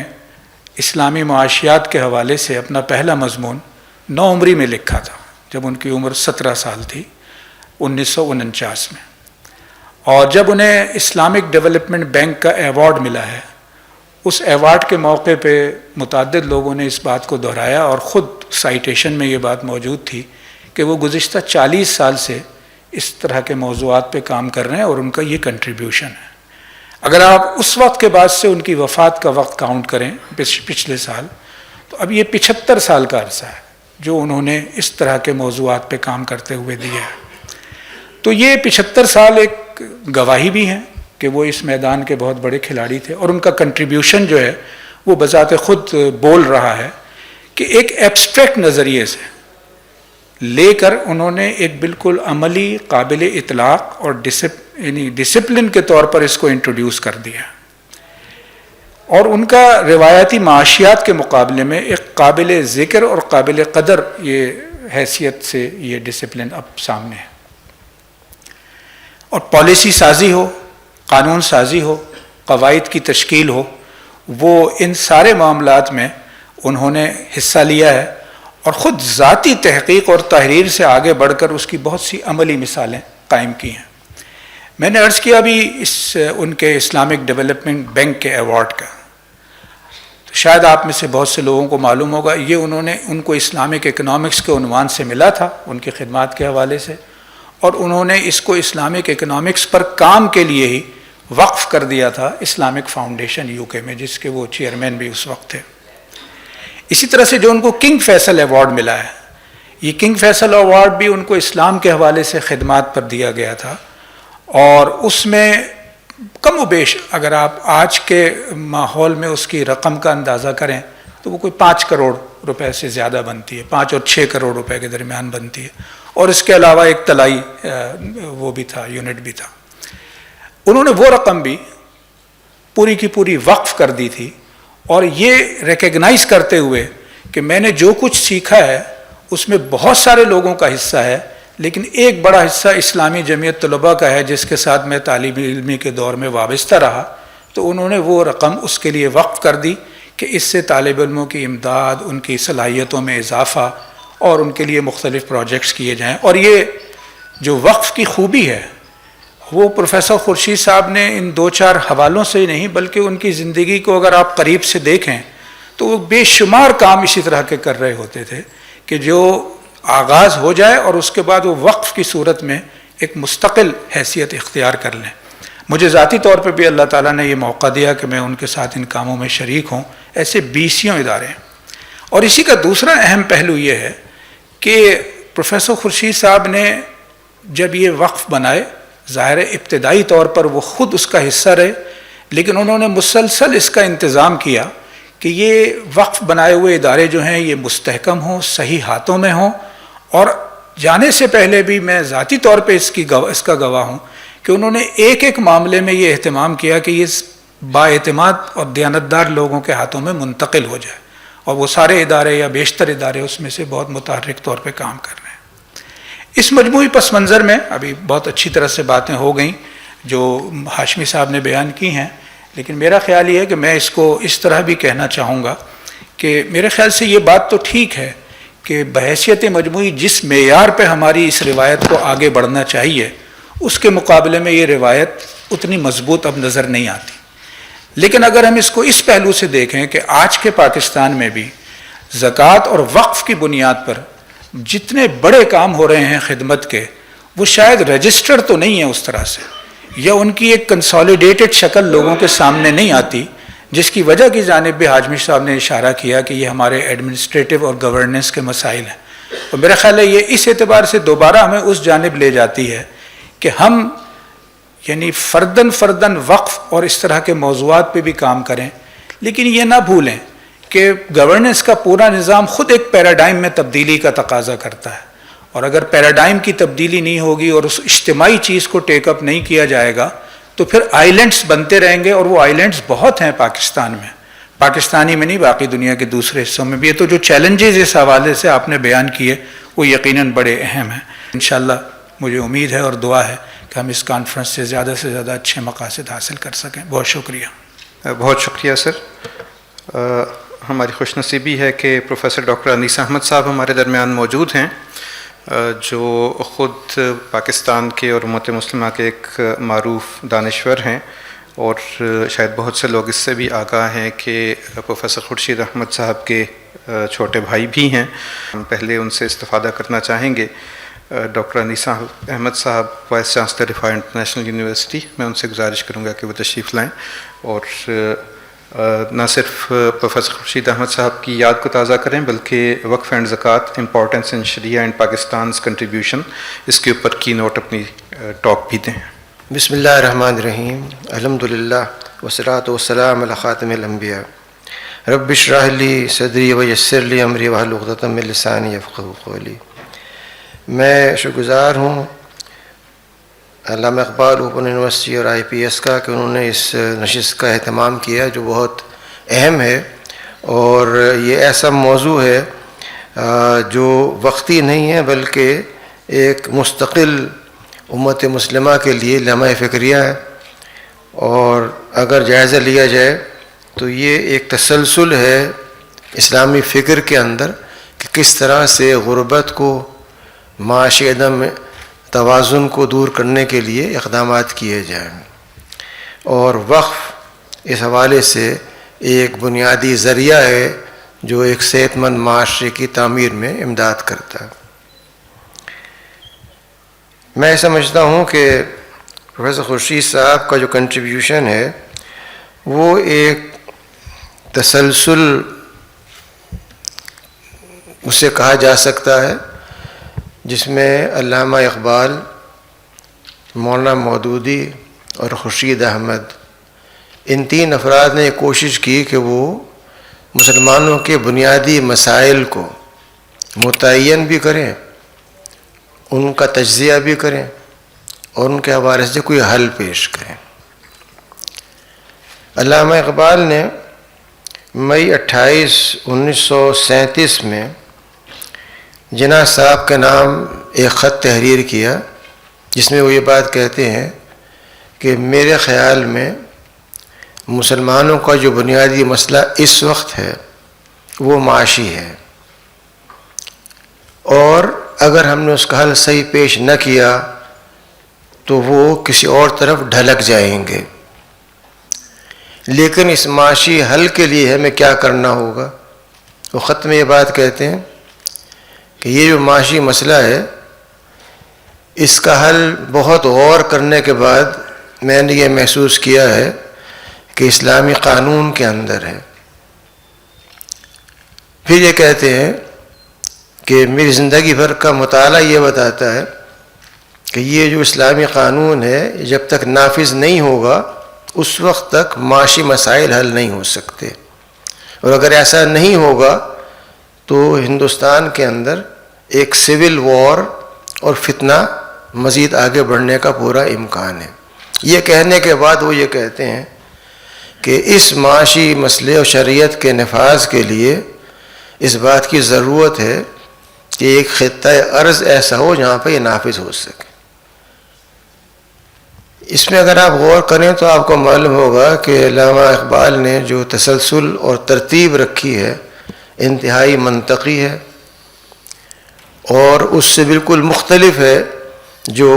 اسلامی معاشیات کے حوالے سے اپنا پہلا مضمون 9 عمری میں لکھا تھا جب ان کی عمر 17 سال تھی 1949 میں. اور جب انہیں اسلامک ڈیولپمنٹ بینک کا ایوارڈ ملا ہے، اس ایوارڈ کے موقع پہ متعدد لوگوں نے اس بات کو دہرایا، اور خود سائٹیشن میں یہ بات موجود تھی کہ وہ گزشتہ 40 سال سے اس طرح کے موضوعات پہ کام کر رہے ہیں اور ان کا یہ کنٹریبیوشن ہے. اگر آپ اس وقت کے بعد سے ان کی وفات کا وقت کاؤنٹ کریں پچھلے سال، تو اب یہ 75 سال کا عرصہ ہے جو انہوں نے اس طرح کے موضوعات پہ کام کرتے ہوئے دیا ہے. تو یہ 75 سال ایک گواہی بھی ہیں کہ وہ اس میدان کے بہت بڑے کھلاڑی تھے، اور ان کا کنٹریبیوشن جو ہے وہ بذات خود بول رہا ہے کہ ایک ایبسٹریکٹ نظریے سے لے کر انہوں نے ایک بالکل عملی، قابل اطلاق اور ڈسپلن کے طور پر اس کو انٹروڈیوس کر دیا. اور ان کا روایتی معاشیات کے مقابلے میں ایک قابل ذکر اور قابل قدر یہ حیثیت سے یہ ڈسپلن اب سامنے ہے. اور پالیسی سازی ہو، قانون سازی ہو، قواعد کی تشکیل ہو، وہ ان سارے معاملات میں انہوں نے حصہ لیا ہے، اور خود ذاتی تحقیق اور تحریر سے آگے بڑھ کر اس کی بہت سی عملی مثالیں قائم کی ہیں. میں نے عرض کیا ابھی ان کے اسلامک ڈیولپمنٹ بینک کے ایوارڈ کا، تو شاید آپ میں سے بہت سے لوگوں کو معلوم ہوگا یہ ان کو اسلامک اکنامکس کے عنوان سے ملا تھا ان کی خدمات کے حوالے سے، اور انہوں نے اس کو اسلامک اکنامکس پر کام کے لیے ہی وقف کر دیا تھا اسلامک فاؤنڈیشن UK میں، جس کے وہ چیئرمین بھی اس وقت تھے. اسی طرح سے جو ان کو کنگ فیصل ایوارڈ ملا ہے، یہ کنگ فیصل ایوارڈ بھی ان کو اسلام کے حوالے سے خدمات پر دیا گیا تھا، اور اس میں کم و بیش اگر آپ آج کے ماحول میں اس کی رقم کا اندازہ کریں تو وہ کوئی 5 کروڑ روپے سے زیادہ بنتی ہے، 5 اور 6 کروڑ روپے کے درمیان بنتی ہے. اور اس کے علاوہ ایک طلائی وہ بھی تھا، یونٹ بھی تھا. انہوں نے وہ رقم بھی پوری کی پوری وقف کر دی تھی، اور یہ ریکگنائز کرتے ہوئے کہ میں نے جو کچھ سیکھا ہے اس میں بہت سارے لوگوں کا حصہ ہے، لیکن ایک بڑا حصہ اسلامی جمعیت طلباء کا ہے جس کے ساتھ میں طالب علمی کے دور میں وابستہ رہا. تو انہوں نے وہ رقم اس کے لیے وقف کر دی کہ اس سے طالب علموں کی امداد، ان کی صلاحیتوں میں اضافہ اور ان کے لیے مختلف پروجیکٹس کیے جائیں. اور یہ جو وقف کی خوبی ہے وہ پروفیسر خورشید صاحب نے ان 2-4 حوالوں سے ہی نہیں بلکہ ان کی زندگی کو اگر آپ قریب سے دیکھیں تو وہ بے شمار کام اسی طرح کے کر رہے ہوتے تھے کہ جو آغاز ہو جائے اور اس کے بعد وہ وقف کی صورت میں ایک مستقل حیثیت اختیار کر لیں. مجھے ذاتی طور پہ بھی اللہ تعالیٰ نے یہ موقع دیا کہ میں ان کے ساتھ ان کاموں میں شریک ہوں. ایسے 20 ادارے ہیں. اور اسی کا دوسرا اہم پہلو یہ ہے کہ پروفیسر خورشید صاحب نے جب یہ وقف بنائے، ظاہر ابتدائی طور پر وہ خود اس کا حصہ رہے، لیکن انہوں نے مسلسل اس کا انتظام کیا کہ یہ وقف بنائے ہوئے ادارے جو ہیں یہ مستحکم ہوں، صحیح ہاتھوں میں ہوں. اور جانے سے پہلے بھی میں ذاتی طور پہ اس کا گواہ ہوں کہ انہوں نے ایک معاملے میں یہ اہتمام کیا کہ یہ بااعتماد اور دیانتدار لوگوں کے ہاتھوں میں منتقل ہو جائے، اور وہ سارے ادارے یا بیشتر ادارے اس میں سے بہت متحرک طور پہ کام کر رہے ہیں. اس مجموعی پس منظر میں ابھی بہت اچھی طرح سے باتیں ہو گئیں جو ہاشمی صاحب نے بیان کی ہیں، لیکن میرا خیال یہ ہے کہ میں اس کو اس طرح بھی کہنا چاہوں گا کہ میرے خیال سے یہ بات تو ٹھیک ہے کہ بحیثیت مجموعی جس معیار پہ ہماری اس روایت کو آگے بڑھنا چاہیے اس کے مقابلے میں یہ روایت اتنی مضبوط اب نظر نہیں آتی. لیکن اگر ہم اس کو اس پہلو سے دیکھیں کہ آج کے پاکستان میں بھی زکوٰۃ اور وقف کی بنیاد پر جتنے بڑے کام ہو رہے ہیں خدمت کے، وہ شاید رجسٹر تو نہیں ہے اس طرح سے. یا ان کی ایک کنسالیڈیٹڈ شکل لوگوں کے سامنے نہیں آتی، جس کی وجہ کی جانب بھی حاجمی صاحب نے اشارہ کیا کہ یہ ہمارے ایڈمنسٹریٹو اور گورننس کے مسائل ہیں. اور میرا خیال ہے یہ اس اعتبار سے دوبارہ ہمیں اس جانب لے جاتی ہے کہ ہم یعنی فرداً وقف اور اس طرح کے موضوعات پہ بھی کام کریں، لیکن یہ نہ بھولیں کہ گورننس کا پورا نظام خود ایک پیراڈائم میں تبدیلی کا تقاضا کرتا ہے، اور اگر پیراڈائم کی تبدیلی نہیں ہوگی اور اس اجتماعی چیز کو ٹیک اپ نہیں کیا جائے گا تو پھر آئیلینڈز بنتے رہیں گے، اور وہ آئیلینڈز بہت ہیں پاکستان میں، پاکستانی میں نہیں باقی دنیا کے دوسرے حصوں میں بھی. یہ تو جو چیلنجز اس حوالے سے آپ نے بیان کیے وہ یقیناً بڑے اہم ہیں. انشاءاللہ مجھے امید ہے اور دعا ہے کہ ہم اس کانفرنس سے زیادہ اچھے مقاصد حاصل کر سکیں. بہت شکریہ. بہت شکریہ سر. ہماری خوش نصیبی ہے کہ پروفیسر ڈاکٹر انیس احمد صاحب ہمارے درمیان موجود ہیں، جو خود پاکستان کے اور امت مسلمہ کے ایک معروف دانشور ہیں، اور شاید بہت سے لوگ اس سے بھی آگاہ ہیں کہ پروفیسر خورشید احمد صاحب کے چھوٹے بھائی بھی ہیں. ہم پہلے ان سے استفادہ کرنا چاہیں گے. ڈاکٹر انیس احمد صاحب وائس چانسلر رفاع انٹرنیشنل یونیورسٹی، میں ان سے گزارش کروں گا کہ وہ تشریف لائیں اور نہ صرف پروفیسر خورشید احمد صاحب کی یاد کو تازہ کریں بلکہ وقف اینڈ زکوٰۃ importance in Shariah and پاکستان's contribution, اس کے اوپر کی نوٹ اپنی ٹاک بھی دیں. بسم اللہ الرحمن الرحیم. الحمدللہ والصلاۃ والسلام علی خاتم الانبیاء. رب اشرح لی صدری ویسر لی امری واحلل عقدۃ من لسانی یفقہوا قولی. میں شکر گزار ہوں علامہ اقبال اوپن یونیورسٹی اور آئی پی ایس کا کہ انہوں نے اس نشست کا اہتمام کیا جو بہت اہم ہے، اور یہ ایسا موضوع ہے جو وقتی نہیں ہے بلکہ ایک مستقل امت مسلمہ کے لیے لمحہ فکریہ ہے. اور اگر جائزہ لیا جائے تو یہ ایک تسلسل ہے اسلامی فکر کے اندر کہ کس طرح سے غربت کو، معاشی عدم توازن کو دور کرنے کے لیے اقدامات کیے جائیں. اور وقف اس حوالے سے ایک بنیادی ذریعہ ہے جو ایک صحت مند معاشرے کی تعمیر میں امداد کرتا ہے. میں سمجھتا ہوں کہ پروفیسر خورشید صاحب کا جو کنٹریبیوشن ہے وہ ایک تسلسل اسے کہا جا سکتا ہے، جس میں علامہ اقبال، مولانا مودودی اور خورشید احمد، ان تین افراد نے کوشش کی کہ وہ مسلمانوں کے بنیادی مسائل کو متعین بھی کریں، ان کا تجزیہ بھی کریں، اور ان کے حوالے سے کوئی حل پیش کریں. علامہ اقبال نے مئی 28 1937 میں جناح صاحب کے نام ایک خط تحریر کیا جس میں وہ یہ بات کہتے ہیں کہ میرے خیال میں مسلمانوں کا جو بنیادی مسئلہ اس وقت ہے وہ معاشی ہے، اور اگر ہم نے اس کا حل صحیح پیش نہ کیا تو وہ کسی اور طرف ڈھلک جائیں گے. لیکن اس معاشی حل کے لیے ہمیں کیا کرنا ہوگا؟ وہ خط میں یہ بات کہتے ہیں کہ یہ جو معاشی مسئلہ ہے اس کا حل بہت غور کرنے کے بعد میں نے یہ محسوس کیا ہے کہ اسلامی قانون کے اندر ہے. پھر یہ کہتے ہیں کہ میری زندگی بھر کا مطالعہ یہ بتاتا ہے کہ یہ جو اسلامی قانون ہے جب تک نافذ نہیں ہوگا اس وقت تک معاشی مسائل حل نہیں ہو سکتے، اور اگر ایسا نہیں ہوگا تو ہندوستان کے اندر ایک سول وار اور فتنہ مزید آگے بڑھنے کا پورا امکان ہے. یہ کہنے کے بعد وہ یہ کہتے ہیں کہ اس معاشی مسئلے اور شریعت کے نفاذ کے لیے اس بات کی ضرورت ہے کہ ایک خطہ ارض ایسا ہو جہاں پہ یہ نافذ ہو سکے. اس میں اگر آپ غور کریں تو آپ کو معلوم ہوگا کہ علامہ اقبال نے جو تسلسل اور ترتیب رکھی ہے انتہائی منطقی ہے، اور اس سے بالکل مختلف ہے جو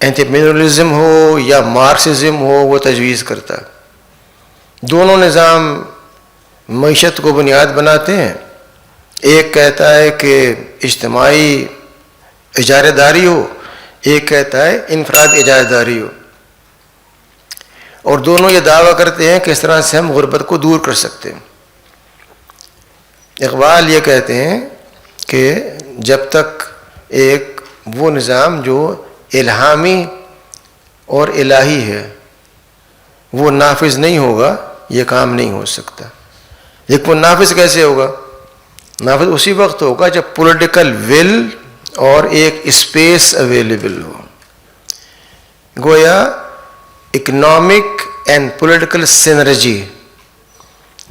اینٹیپینولزم ہو یا مارکسزم ہو وہ تجویز کرتا ہے. دونوں نظام معیشت کو بنیاد بناتے ہیں. ایک کہتا ہے کہ اجتماعی اجارہ داری ہو، ایک کہتا ہے انفراد اجارہ داری ہو. اور دونوں یہ دعویٰ کرتے ہیں کہ اس طرح سے ہم غربت کو دور کر سکتے ہیں۔ اقبال یہ کہتے ہیں کہ جب تک ایک وہ نظام جو الہامی اور الہی ہے وہ نافذ نہیں ہوگا یہ کام نہیں ہو سکتا۔ لیکن وہ نافذ کیسے ہوگا؟ نافذ اسی وقت ہوگا جب پولیٹیکل ول اور ایک اسپیس اویلیبل ہو۔ گویا اکنامک اینڈ پولیٹیکل سینرجی،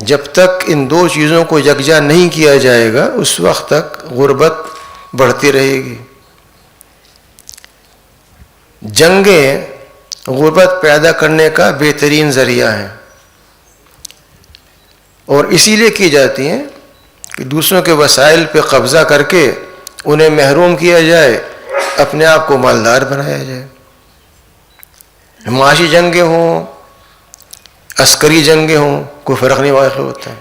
جب تک ان دو چیزوں کو یکجا نہیں کیا جائے گا اس وقت تک غربت بڑھتی رہے گی۔ جنگیں غربت پیدا کرنے کا بہترین ذریعہ ہیں، اور اسی لیے کی جاتی ہیں کہ دوسروں کے وسائل پہ قبضہ کر کے انہیں محروم کیا جائے، اپنے آپ کو مالدار بنایا جائے۔ معاشی جنگیں ہوں، عسکری جنگیں ہوں، کوئی فرق نہیں واقع ہوتا ہے۔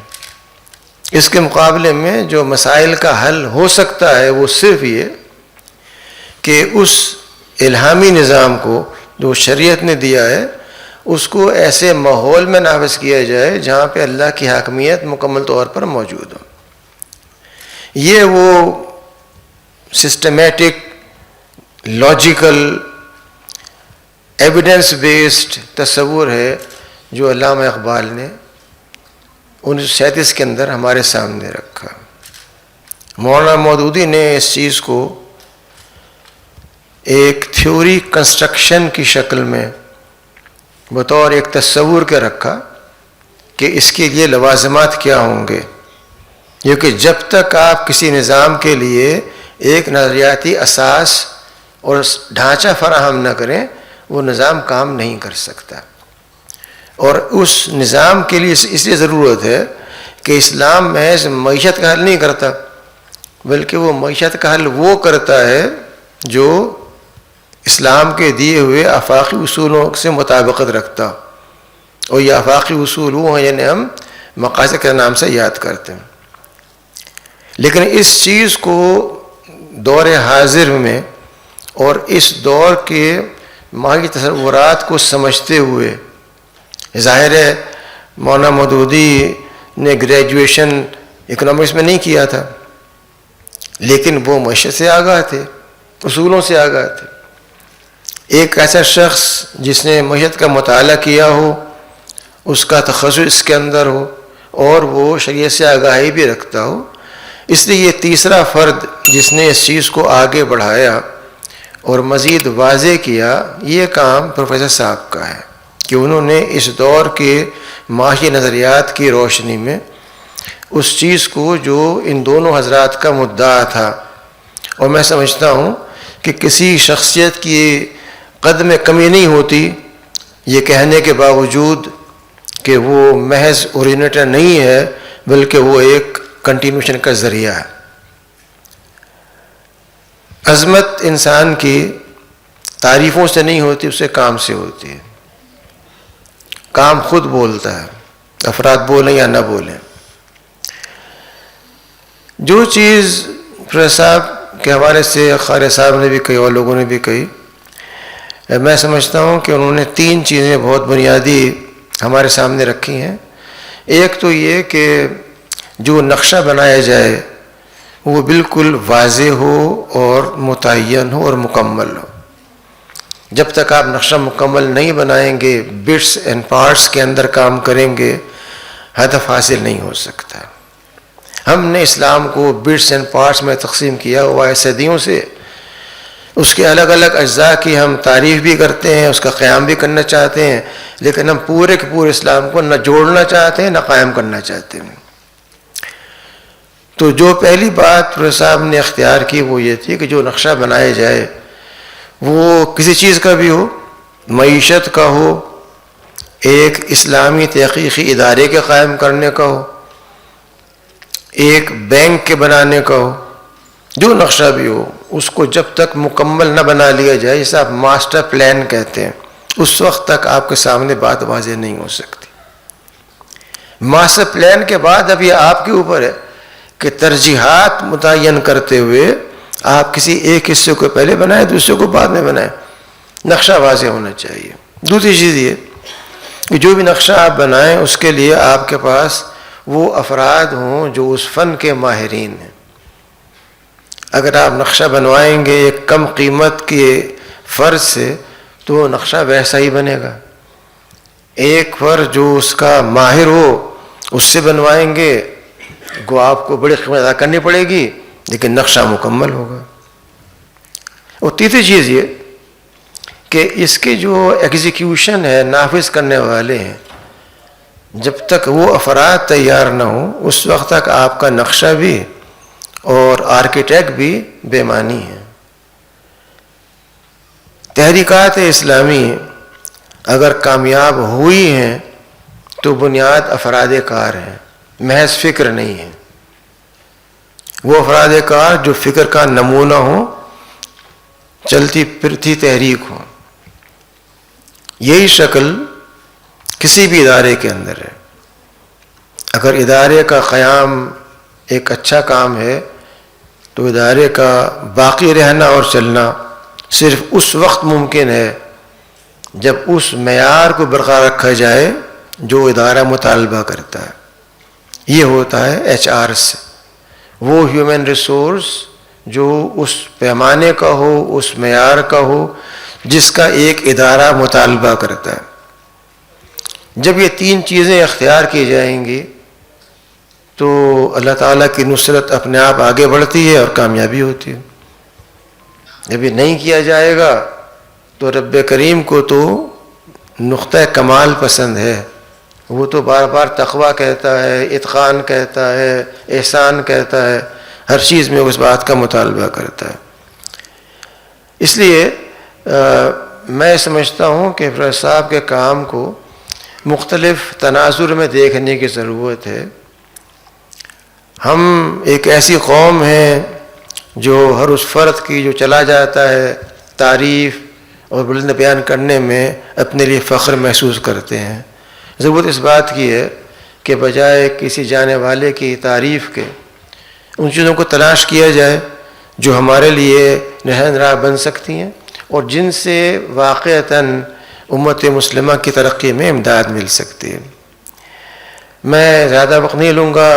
اس کے مقابلے میں جو مسائل کا حل ہو سکتا ہے وہ صرف یہ کہ اس الہامی نظام کو جو شریعت نے دیا ہے اس کو ایسے ماحول میں نافذ کیا جائے جہاں پہ اللہ کی حاکمیت مکمل طور پر موجود ہو۔ یہ وہ سسٹمیٹک، لاجیکل، ایویڈنس بیسڈ تصور ہے جو علامہ اقبال نے 1937 کے اندر ہمارے سامنے رکھا۔ مولانا مودودی نے اس چیز کو ایک تھیوری کنسٹرکشن کی شکل میں بطور ایک تصور کے رکھا کہ اس کے لیے لوازمات کیا ہوں گے، کیونکہ جب تک آپ کسی نظام کے لیے ایک نظریاتی اساس اور ڈھانچہ فراہم نہ کریں وہ نظام کام نہیں کر سکتا۔ اور اس نظام کے لیے اس لیے ضرورت ہے کہ اسلام محض معیشت کا حل نہیں کرتا، بلکہ وہ معیشت کا حل وہ کرتا ہے جو اسلام کے دیے ہوئے آفاقی اصولوں سے مطابقت رکھتا، اور یہ آفاقی اصول وہ ہیں جنہیں ہم مقاصد کے نام سے یاد کرتے ہیں۔ لیکن اس چیز کو دور حاضر میں اور اس دور کے ماہی تصورات کو سمجھتے ہوئے، ظاہر ہے مولانا مودودی نے گریجویشن اکنامکس میں نہیں کیا تھا، لیکن وہ معیشت سے آگاہ تھے، اصولوں سے آگاہ تھے۔ ایک ایسا شخص جس نے معیشت کا مطالعہ کیا ہو، اس کا تخصص اس کے اندر ہو، اور وہ شریعت سے آگاہی بھی رکھتا ہو، اس لیے یہ تیسرا فرد جس نے اس چیز کو آگے بڑھایا اور مزید واضح کیا، یہ کام پروفیسر صاحب کا ہے کہ انہوں نے اس دور کے معاشی نظریات کی روشنی میں اس چیز کو جو ان دونوں حضرات کا مدعا تھا، اور میں سمجھتا ہوں کہ کسی شخصیت کی قد میں کمی نہیں ہوتی یہ کہنے کے باوجود کہ وہ محض اوریجنیٹر نہیں ہے بلکہ وہ ایک کنٹینیوشن کا ذریعہ ہے۔ عظمت انسان کی تعریفوں سے نہیں ہوتی، اسے کام سے ہوتی ہے۔ کام خود بولتا ہے، افراد بولیں یا نہ بولیں۔ جو چیز پروفیسر صاحب کے حوالے سے قاری صاحب نے بھی کہی اور لوگوں نے بھی کہی، میں سمجھتا ہوں کہ انہوں نے 3 چیزیں بہت بنیادی ہمارے سامنے رکھی ہیں۔ ایک تو یہ کہ جو نقشہ بنایا جائے وہ بالکل واضح ہو اور متعین ہو اور مکمل ہو۔ جب تک آپ نقشہ مکمل نہیں بنائیں گے، بٹس اینڈ پارٹس کے اندر کام کریں گے، ہدف حاصل نہیں ہو سکتا۔ ہم نے اسلام کو بٹس اینڈ پارٹس میں تقسیم کیا ہوا ہے صدیوں سے، اس کے الگ الگ اجزاء کی ہم تعریف بھی کرتے ہیں، اس کا قیام بھی کرنا چاہتے ہیں، لیکن ہم پورے کے پورے اسلام کو نہ جوڑنا چاہتے ہیں نہ قائم کرنا چاہتے ہیں۔ تو جو پہلی بات پروفیسر صاحب نے اختیار کی وہ یہ تھی کہ جو نقشہ بنایا جائے وہ کسی چیز کا بھی ہو، معیشت کا ہو، ایک اسلامی تحقیقی ادارے کے قائم کرنے کا ہو، ایک بینک کے بنانے کا ہو، جو نقشہ بھی ہو، اس کو جب تک مکمل نہ بنا لیا جائے، جسے آپ ماسٹر پلان کہتے ہیں، اس وقت تک آپ کے سامنے بات واضح نہیں ہو سکتی۔ ماسٹر پلان کے بعد اب یہ آپ کے اوپر ہے کہ ترجیحات متعین کرتے ہوئے آپ کسی ایک حصے کو پہلے بنائیں، دوسرے کو بعد میں بنائیں۔ نقشہ واضح ہونا چاہیے۔ دوسری چیز یہ کہ جو بھی نقشہ آپ بنائیں اس کے لیے آپ کے پاس وہ افراد ہوں جو اس فن کے ماہرین ہیں. اگر آپ نقشہ بنوائیں گے ایک کم قیمت کے فرض سے تو وہ نقشہ ویسا ہی بنے گا. ایک فرض جو اس کا ماہر ہو اس سے بنوائیں گے گو آپ کو بڑی قیمت ادا کرنی پڑے گی لیکن نقشہ مکمل ہوگا. اور تیسری چیز یہ کہ اس کے جو ایگزیکیوشن ہے، نافذ کرنے والے ہیں، جب تک وہ افراد تیار نہ ہوں اس وقت تک آپ کا نقشہ بھی اور آرکیٹیکٹ بھی بے معنی ہے. تحریکات اسلامی اگر کامیاب ہوئی ہیں تو بنیاد افراد کار ہیں، محض فکر نہیں ہے. وہ افراد کار جو فکر کا نمونہ ہوں، چلتی پھرتی تحریک ہو. یہی شکل کسی بھی ادارے کے اندر ہے. اگر ادارے کا قیام ایک اچھا کام ہے تو ادارے کا باقی رہنا اور چلنا صرف اس وقت ممکن ہے جب اس معیار کو برقرار رکھا جائے جو ادارہ مطالبہ کرتا ہے. یہ ہوتا ہے ایچ آر سے، وہ ہیومن ریسورس جو اس پیمانے کا ہو، اس معیار کا ہو جس کا ایک ادارہ مطالبہ کرتا ہے. جب یہ تین چیزیں اختیار کی جائیں گی تو اللہ تعالیٰ کی نصرت اپنے آپ آگے بڑھتی ہے اور کامیابی ہوتی ہے. جب یہ نہیں کیا جائے گا تو رب کریم کو تو نقطہ کمال پسند ہے. وہ تو بار بار تقویٰ کہتا ہے، اتقان کہتا ہے، احسان کہتا ہے، ہر چیز میں اس بات کا مطالبہ کرتا ہے. اس لیے میں سمجھتا ہوں کہ حفیظ صاحب کے کام کو مختلف تناظر میں دیکھنے کی ضرورت ہے. ہم ایک ایسی قوم ہیں جو ہر اس فرد کی جو چلا جاتا ہے تعریف اور بلند بیان کرنے میں اپنے لیے فخر محسوس کرتے ہیں. ضرورت اس بات کی ہے کہ بجائے کسی جانے والے کی تعریف کے ان چیزوں کو تلاش کیا جائے جو ہمارے لیے نشان راہ بن سکتی ہیں اور جن سے واقعتاً امت مسلمہ کی ترقی میں امداد مل سکتی ہے. میں زیادہ وقت نہیں لوں گا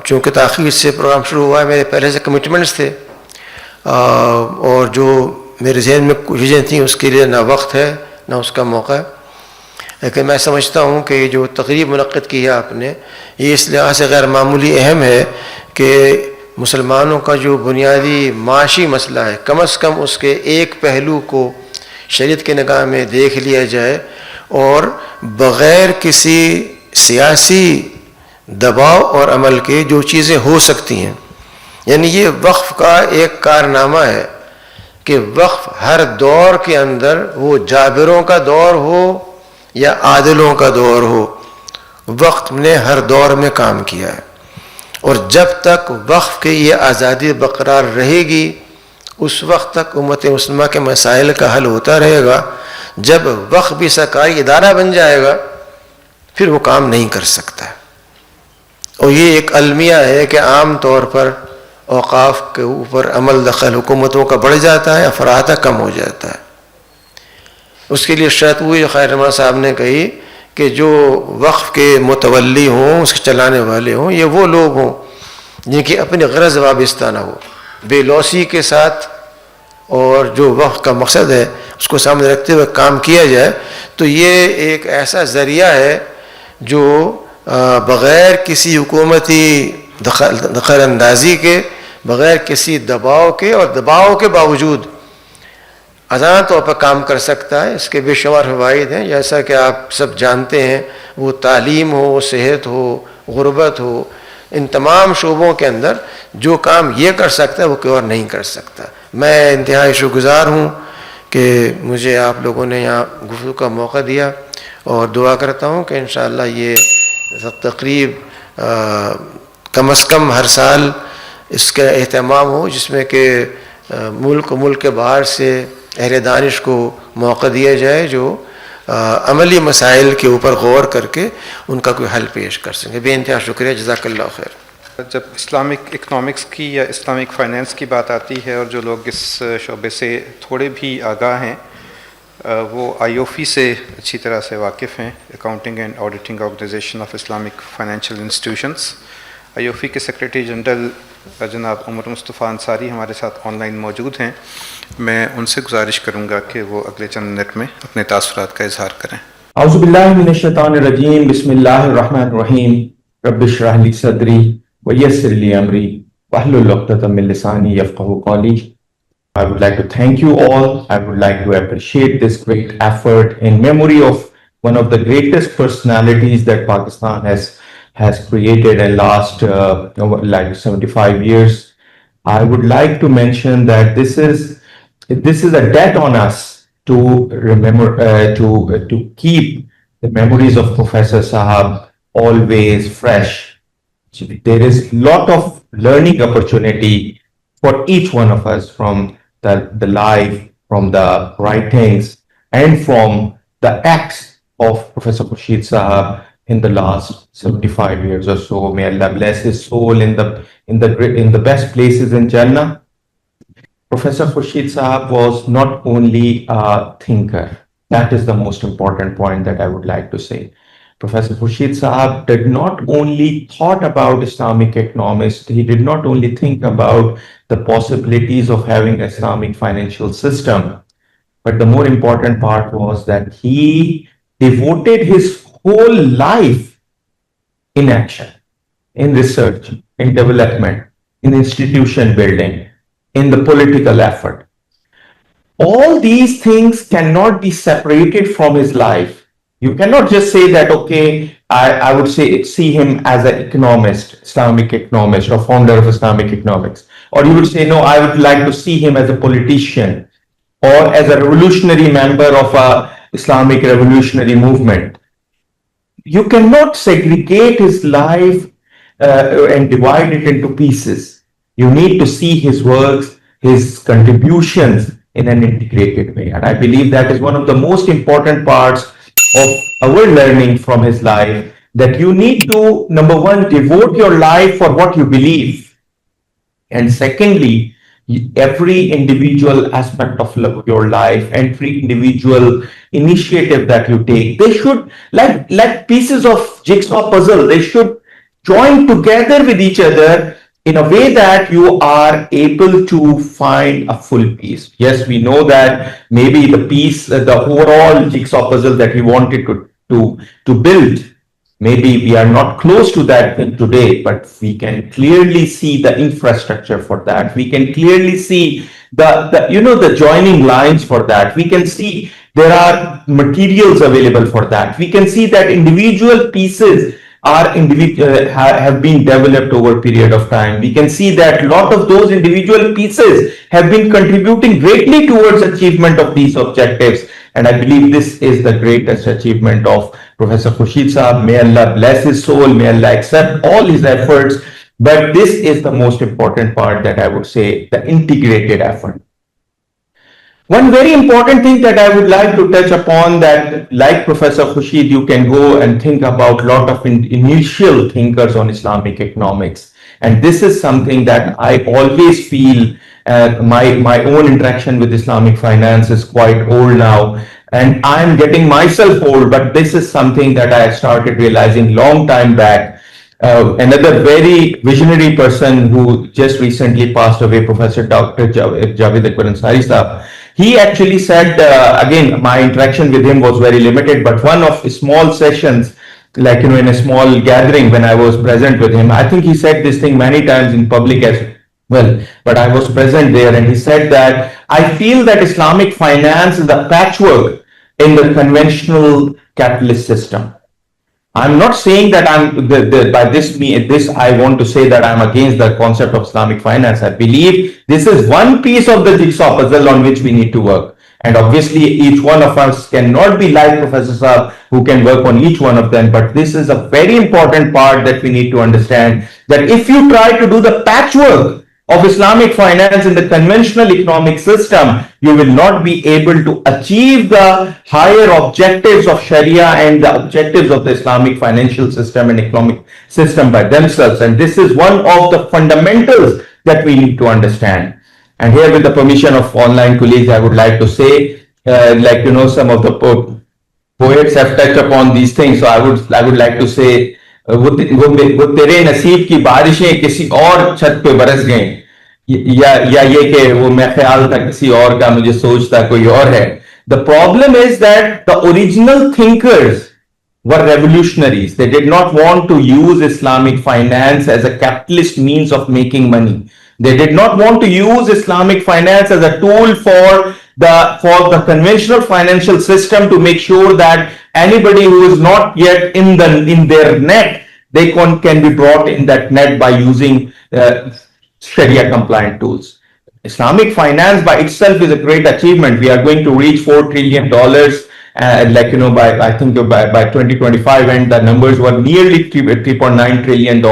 چونکہ تاخیر سے پروگرام شروع ہوا ہے. میرے پہلے سے کمٹمنٹس تھے اور جو میرے ذہن میں کچھ چیزیں تھیں اس کے لیے نہ وقت ہے نہ اس کا موقع ہے. لیکن میں سمجھتا ہوں کہ یہ جو تقریب منعقد کی ہے آپ نے، یہ اس لحاظ سے غیر معمولی اہم ہے کہ مسلمانوں کا جو بنیادی معاشی مسئلہ ہے کم از کم اس کے ایک پہلو کو شریعت کے نگاہ میں دیکھ لیا جائے اور بغیر کسی سیاسی دباؤ اور عمل کے جو چیزیں ہو سکتی ہیں. یعنی یہ وقف کا ایک کارنامہ ہے کہ وقف ہر دور کے اندر، وہ جابروں کا دور ہو یا عادلوں کا دور ہو، وقف نے ہر دور میں کام کیا ہے. اور جب تک وقف کی یہ آزادی برقرار رہے گی اس وقت تک امت مسلمہ کے مسائل کا حل ہوتا رہے گا. جب وقف بھی سرکاری ادارہ بن جائے گا پھر وہ کام نہیں کر سکتا. اور یہ ایک المیہ ہے کہ عام طور پر اوقاف کے اوپر عمل دخل حکومتوں کا بڑھ جاتا ہے، افراطہ کم ہو جاتا ہے. اس کے لیے شرط ہوئی جو خیر رحمٰن صاحب نے کہی کہ جو وقف کے متولی ہوں، اس کے چلانے والے ہوں، یہ وہ لوگ ہوں جن کی اپنی غرض وابستہ نہ ہو، بے لوثی کے ساتھ، اور جو وقف کا مقصد ہے اس کو سامنے رکھتے ہوئے کام کیا جائے. تو یہ ایک ایسا ذریعہ ہے جو بغیر کسی حکومتی دخل اندازی کے، بغیر کسی دباؤ کے، اور دباؤ کے باوجود آزاد طور پر کام کر سکتا ہے. اس کے بے شمار فوائد ہیں جیسا کہ آپ سب جانتے ہیں. وہ تعلیم ہو، صحت ہو، غربت ہو، ان تمام شعبوں کے اندر جو کام یہ کر سکتا ہے وہ کوئی اور نہیں کر سکتا. میں انتہائی شکر گزار ہوں کہ مجھے آپ لوگوں نے یہاں گفتگو کا موقع دیا اور دعا کرتا ہوں کہ انشاءاللہ یہ تقریب کم از کم ہر سال اس کا اہتمام ہو جس میں کہ ملک کے باہر سے اہل دانش کو موقع دیا جائے جو عملی مسائل کے اوپر غور کر کے ان کا کوئی حل پیش کر سکیں. بے انتہا شکریہ، جزاک اللہ خیر. جب اسلامک اکنامکس کی یا اسلامک فائنینس کی بات آتی ہے اور جو لوگ اس شعبے سے تھوڑے بھی آگاہ ہیں، وہ IOFI سے اچھی طرح سے واقف ہیں، accounting and auditing organization of Islamic financial institutions. IOFI کے سیکریٹری جنرل جناب عمر مصطفیٰ انصاری ہمارے ساتھ آن لائن موجود ہیں۔ میں ان سے گزارش کروں گا کہ وہ اگلے چند منٹ میں اپنے تاثرات کا اظہار کریں۔ اعوذ باللہ من الشیطان الرجیم، بسم اللہ الرحمن الرحیم، رب اشرح لی صدری ویسر لی امری واحلل عقدۃ من لسانی یفقہوا قولی۔ I would like to thank you all. I would like to appreciate this great effort in memory of one of the greatest personalities that Pakistan has created in last like 75 years. I would like to mention that this is a debt on us to remember to keep the memories of Professor Sahab always fresh. So there is lot of learning opportunity for each one of us from the life, from the writings, and from the acts of Professor Khurshid Sahab in the last 75 years or so. May Allah bless his soul in the best places in Jannah. Professor Khurshid Sahab was not only a thinker. That is the most important point that I would like to say. Professor Khurshid Sahab did not only thought about Islamic economics, he did not only think about the possibilities of having an Islamic financial system, but the more important part was that he devoted his whole life in action, in research, in development, in institution building, in the political effort. All these things cannot be separated from his life. You cannot just say that, okay, I would see him as an economist, Islamic economist, or founder of Islamic economics. Or you would say, no, I would like to see him as a politician or as a revolutionary member of a Islamic revolutionary movement. You cannot segregate his life and divide it into pieces. You need to see his works, his contributions in an integrated way. And I believe that is one of the most important parts of our learning from his life, that you need to, number one, devote your life for what you believe. And secondly, every individual aspect of your life, every individual initiative that you take, they should, like pieces of jigsaw puzzle, they should join together with each other in a way that you are able to find a full piece. Yes, we know that maybe the overall jigsaw puzzle that we wanted to build, maybe we are not close to that today, but we can clearly see the infrastructure for that. We can clearly see the joining lines for that. We can see there are materials available for that. We can see that individual pieces have been developed over a period of time. We can see that a lot of those individual pieces have been contributing greatly towards achievement of these objectives. And I believe this is the greatest achievement of Professor Khurshid Sahab. May Allah bless his soul. May Allah accept all his efforts. But this is the most important part, that I would say, the integrated effort. One very important thing that I would like to touch upon, that like Professor Khurshid, you can go and think about a lot of initial thinkers on Islamic economics. And this is something that I always feel, my own interaction with Islamic finance is quite old now. And I'm getting myself old, but this is something that I started realizing long time back. Another very visionary person who just recently passed away, Professor Dr. Javed Akbar Ansari Sahab, he actually said, again, my interaction with him was very limited, but one of small sessions, like, in a small gathering when I was present with him, I think he said this thing many times in public as well, but I was present there, and he said that, I feel that Islamic finance is a patchwork in the conventional capitalist system. I'm not saying that by this I want to say that I'm against the concept of Islamic finance. I believe this is one piece of the jigsaw puzzle on which we need to work. And obviously each one of us cannot be like Professor Saab, who can work on each one of them. But this is a very important part that we need to understand, that if you try to do the patchwork of Islamic finance in the conventional economic system, you will not be able to achieve the higher objectives of Sharia and the objectives of the Islamic financial system and economic system by themselves. And this is one of the fundamentals that we need to understand. And here, with the permission of online colleagues, I would like to say some of the poets have touched upon these things. So I would like to say, وہ تیرے نصیب کی بارشیں کسی اور چھت پہ برس گئیں, یا یہ کہ وہ میں خیال تھا کسی اور کا, مجھے سوچتا کوئی اور ہے. The problem is that the original thinkers were revolutionaries. They did not want to use Islamic finance as a capitalist means of making money. They did not want to use Islamic finance as a tool for the conventional financial system to make sure that anybody who is not yet in their net, they can be brought in that net by using Sharia compliant tools. Islamic finance by itself is a great achievement. We are going to reach $4 trillion, by 2025, and the numbers were nearly $3.9 trillion.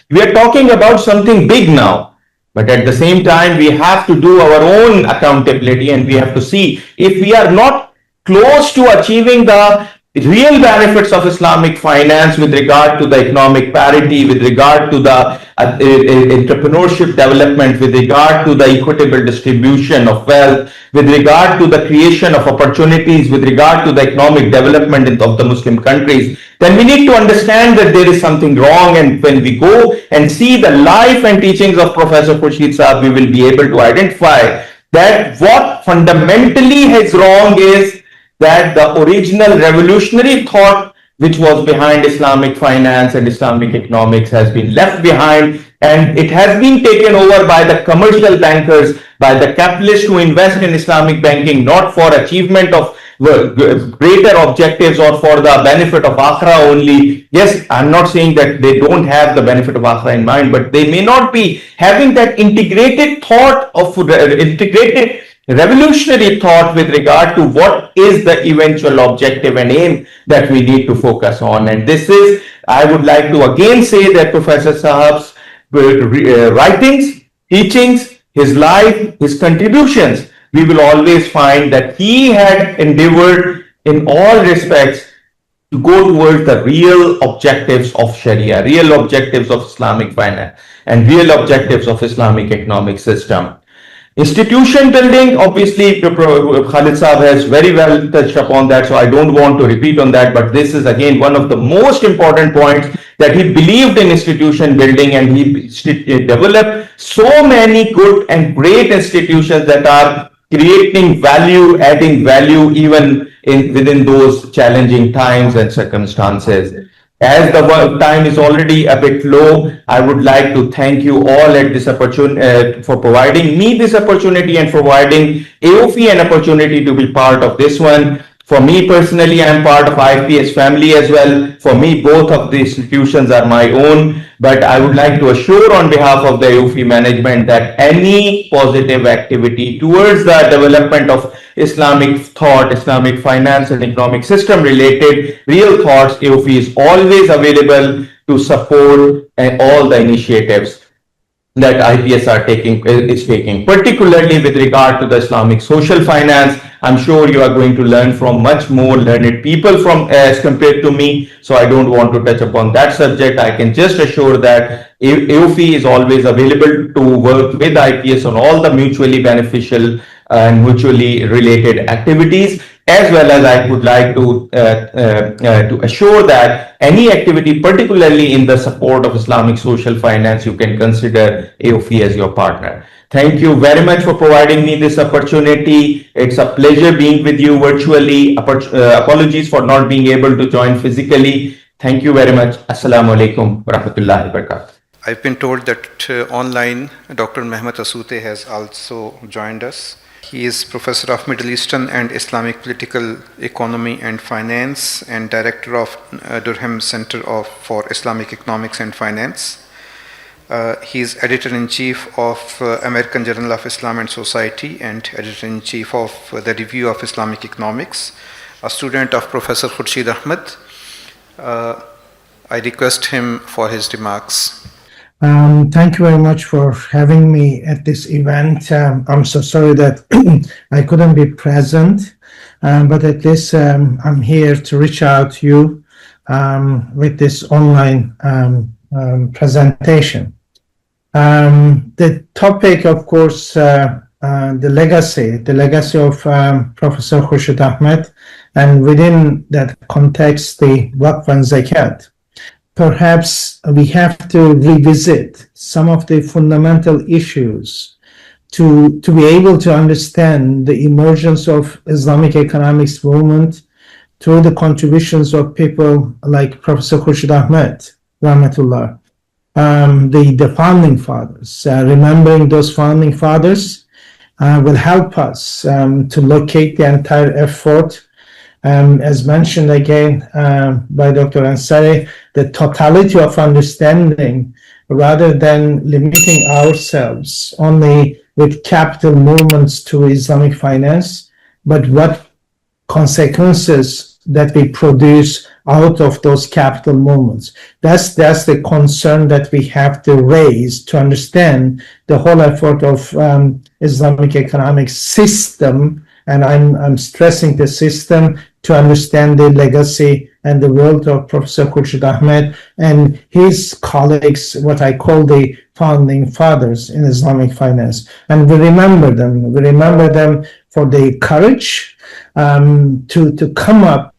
We are talking about something big now, but at the same time, we have to do our own accountability, and we have to see if we are not close to achieving the real benefits of Islamic finance with regard to the economic parity, with regard to the entrepreneurship development, with regard to the equitable distribution of wealth, with regard to the creation of opportunities, with regard to the economic development of the Muslim countries, then we need to understand that there is something wrong. And when we go and see the life and teachings of Professor Khurshid Sahab, we will be able to identify that what fundamentally is wrong is that the original revolutionary thought which was behind Islamic finance and Islamic economics has been left behind, and it has been taken over by the commercial bankers, by the capitalists who invest in Islamic banking not for achievement of greater objectives or for the benefit of Akhira only. Yes, I'm not saying that they don't have the benefit of Akhira in mind, but they may not be having that integrated thought of integrated revolutionary thought with regard to what is the eventual objective and aim that we need to focus on. And this is, I would like to again say that Professor Sahab's writings, teachings, his life, his contributions, we will always find that he had endeavored in all respects to go towards the real objectives of Sharia, real objectives of Islamic finance, and real objectives of Islamic economic system. Institution building, obviously, Khalid Saab has very well touched upon that, so I don't want to repeat on that, but this is again one of the most important points, that he believed in institution building, and he developed so many good and great institutions that are creating value, adding value even within those challenging times and circumstances. As the time is already a bit low, I would like to thank you all at this opportunity for providing me this opportunity and providing AOFI an opportunity to be part of this one. For me personally, I am part of IFPS family as well. For me, both of the institutions are my own, but I would like to assure on behalf of the AOFI management that any positive activity towards the development of Islamic thought, Islamic finance and economic system related real thoughts, AOFI is always available to support all the initiatives that IPS is taking, particularly with regard to the Islamic social finance. I'm sure you are going to learn from much more learned people as compared to me, so I don't want to touch upon that subject. I can just assure that AOFI is always available to work with IPS on all the mutually beneficial and mutually related activities, as well as I would like to assure that any activity, particularly in the support of Islamic social finance, you can consider AOFI as your partner. Thank you very much for providing me this opportunity. It's a pleasure being with you virtually. Apologies for not being able to join physically. Thank you very much. Assalamu alaikum wa rahmatullahi wa barakatuh. I've been told that online Dr. Mehmet Asute has also joined us. He is Professor of Middle Eastern and Islamic Political Economy and Finance and Director of Durham Center for Islamic Economics and Finance. He is Editor-in-Chief of American Journal of Islam and Society and Editor-in-Chief of the Review of Islamic Economics, a student of Professor Khurshid Ahmed. I request him for his remarks. Thank you very much for having me at this event. I'm so sorry that I couldn't be present, but at least I'm here to reach out to you with this online presentation. The topic, of course, the legacy of Professor Khurshid Ahmed, and within that context, the Waqf and Zakat. Perhaps we have to revisit some of the fundamental issues to be able to understand the emergence of Islamic economics movement through the contributions of people like Professor Khurshid Ahmed, Rahmatullah, the founding fathers. Remembering those founding fathers will help us to locate the entire effort. As mentioned again by Dr. Ansari, the totality of understanding, rather than limiting ourselves only with capital movements to Islamic finance, but what consequences that we produce out of those capital movements. That's the concern that we have to raise to understand the whole effort of Islamic economic system, and I'm stressing the system, to understand the legacy and the world of Professor Khurshid Ahmed and his colleagues, what I call the founding fathers in Islamic finance. And we remember them for the courage to come up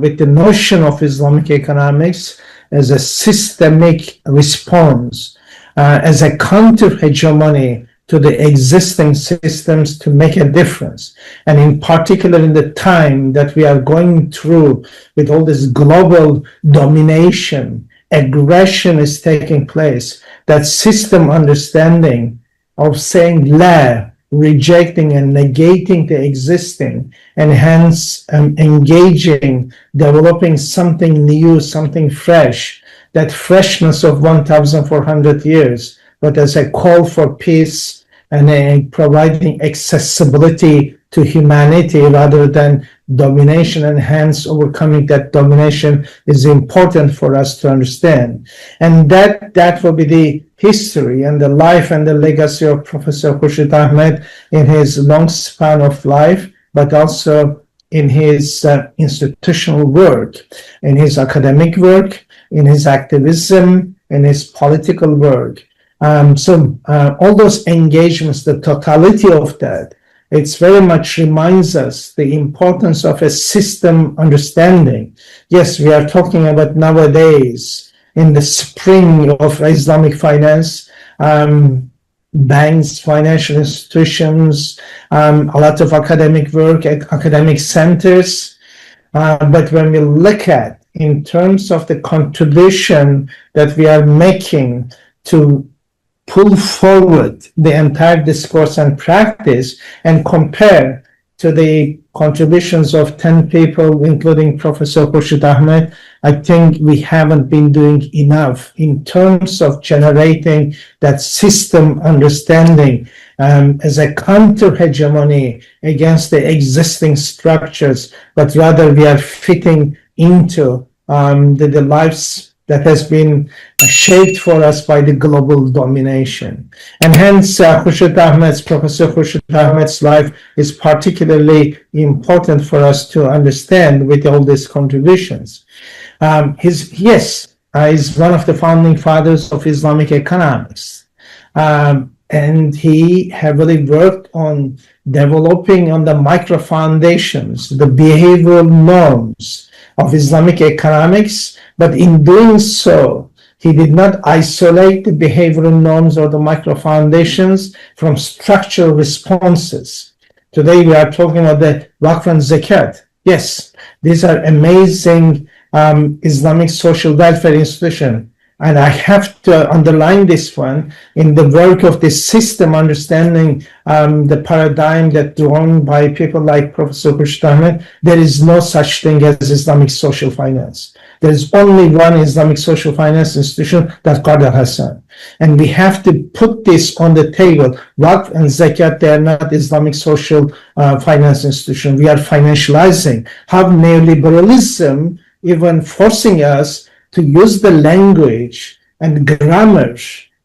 with the notion of Islamic economics as a systemic response, as a counter-hegemony to the existing systems to make a difference. And in particular, in the time that we are going through with all this global domination, aggression is taking place, that system understanding of saying la, rejecting and negating the existing, and hence engaging, developing something new, something fresh, that freshness of 1,400 years, but as a call for peace and providing accessibility to humanity rather than domination, and hence overcoming that domination is important for us to understand. And that will be the history and the life and the legacy of Professor Khurshid Ahmed in his long span of life, but also in his institutional work, in his academic work, in his activism, in his political work. So all those engagements, the totality of that, it's very much reminds us the importance of a system understanding. Yes, we are talking about nowadays in the spring of Islamic finance, banks, financial institutions, a lot of academic work at academic centers. But when we look at in terms of the contribution that we are making to pull forward the entire discourse and practice and compare to the contributions of 10 people, including Professor Khurshid Ahmed, I think we haven't been doing enough in terms of generating that system understanding as a counter-hegemony against the existing structures, but rather we are fitting into the lives that has been shaped for us by the global domination. And hence, Professor Khurshid Ahmed's life is particularly important for us to understand with all these contributions. He's one of the founding fathers of Islamic economics. And he heavily worked on developing on the micro foundations, the behavioral norms of Islamic economics, but in doing so, he did not isolate the behavioral norms or the micro foundations from structural responses. Today we are talking about the Waqf and Zakat. Yes, these are amazing Islamic social welfare institutions. And I have to underline this one in the work of this system, understanding the paradigm that drawn by people like Professor Khurshid Ahmed. There is no such thing as Islamic social finance. There is only one Islamic social finance institution, that's Qard al-Hassan. And we have to put this on the table. Waqf and Zakat, they are not Islamic social finance institution. We are financializing. How neoliberalism even forcing us to use the language and grammar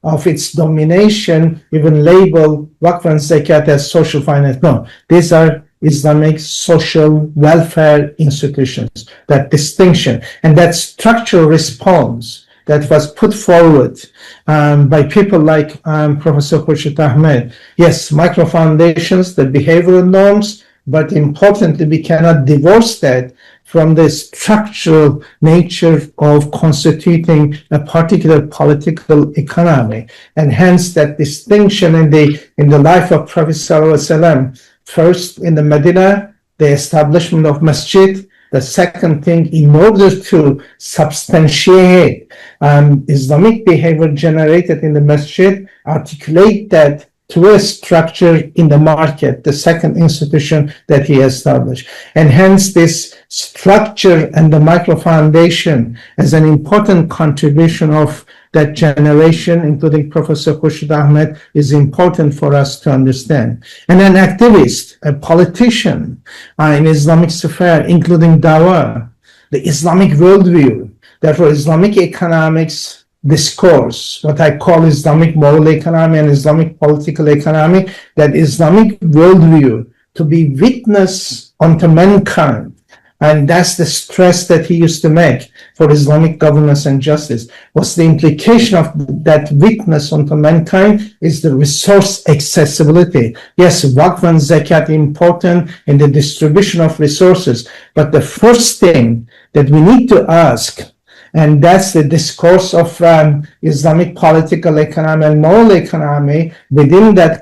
of its domination, even label Waqf and Zakat as social finance. No, these are Islamic social welfare institutions. That distinction and that structural response that was put forward by people like Professor Khurshid Ahmed. Yes, micro foundations, the behavioral norms, but importantly, we cannot divorce that from the structural nature of constituting a particular political economy, and hence that distinction in the life of Prophet ﷺ. First, in the Medina, the establishment of masjid. The second thing, in order to substantiate Islamic behavior generated in the masjid, articulate that to a structure in the market, the second institution that he established. And hence this structure and the micro foundation as an important contribution of that generation, including Professor Khurshid Ahmed, is important for us to understand. And an activist, a politician in Islamic sphere, including Dawah, the Islamic worldview, therefore Islamic economics discourse, what I call Islamic moral economy and Islamic political economy, that Islamic worldview to be witness unto mankind. And that's the stress that he used to make for Islamic governance and justice. What's the implication of that witness unto mankind is the resource accessibility. Yes, Waqf and Zakat important in the distribution of resources, but the first thing that we need to ask, and that's the discourse of Islamic political economy and moral economy within that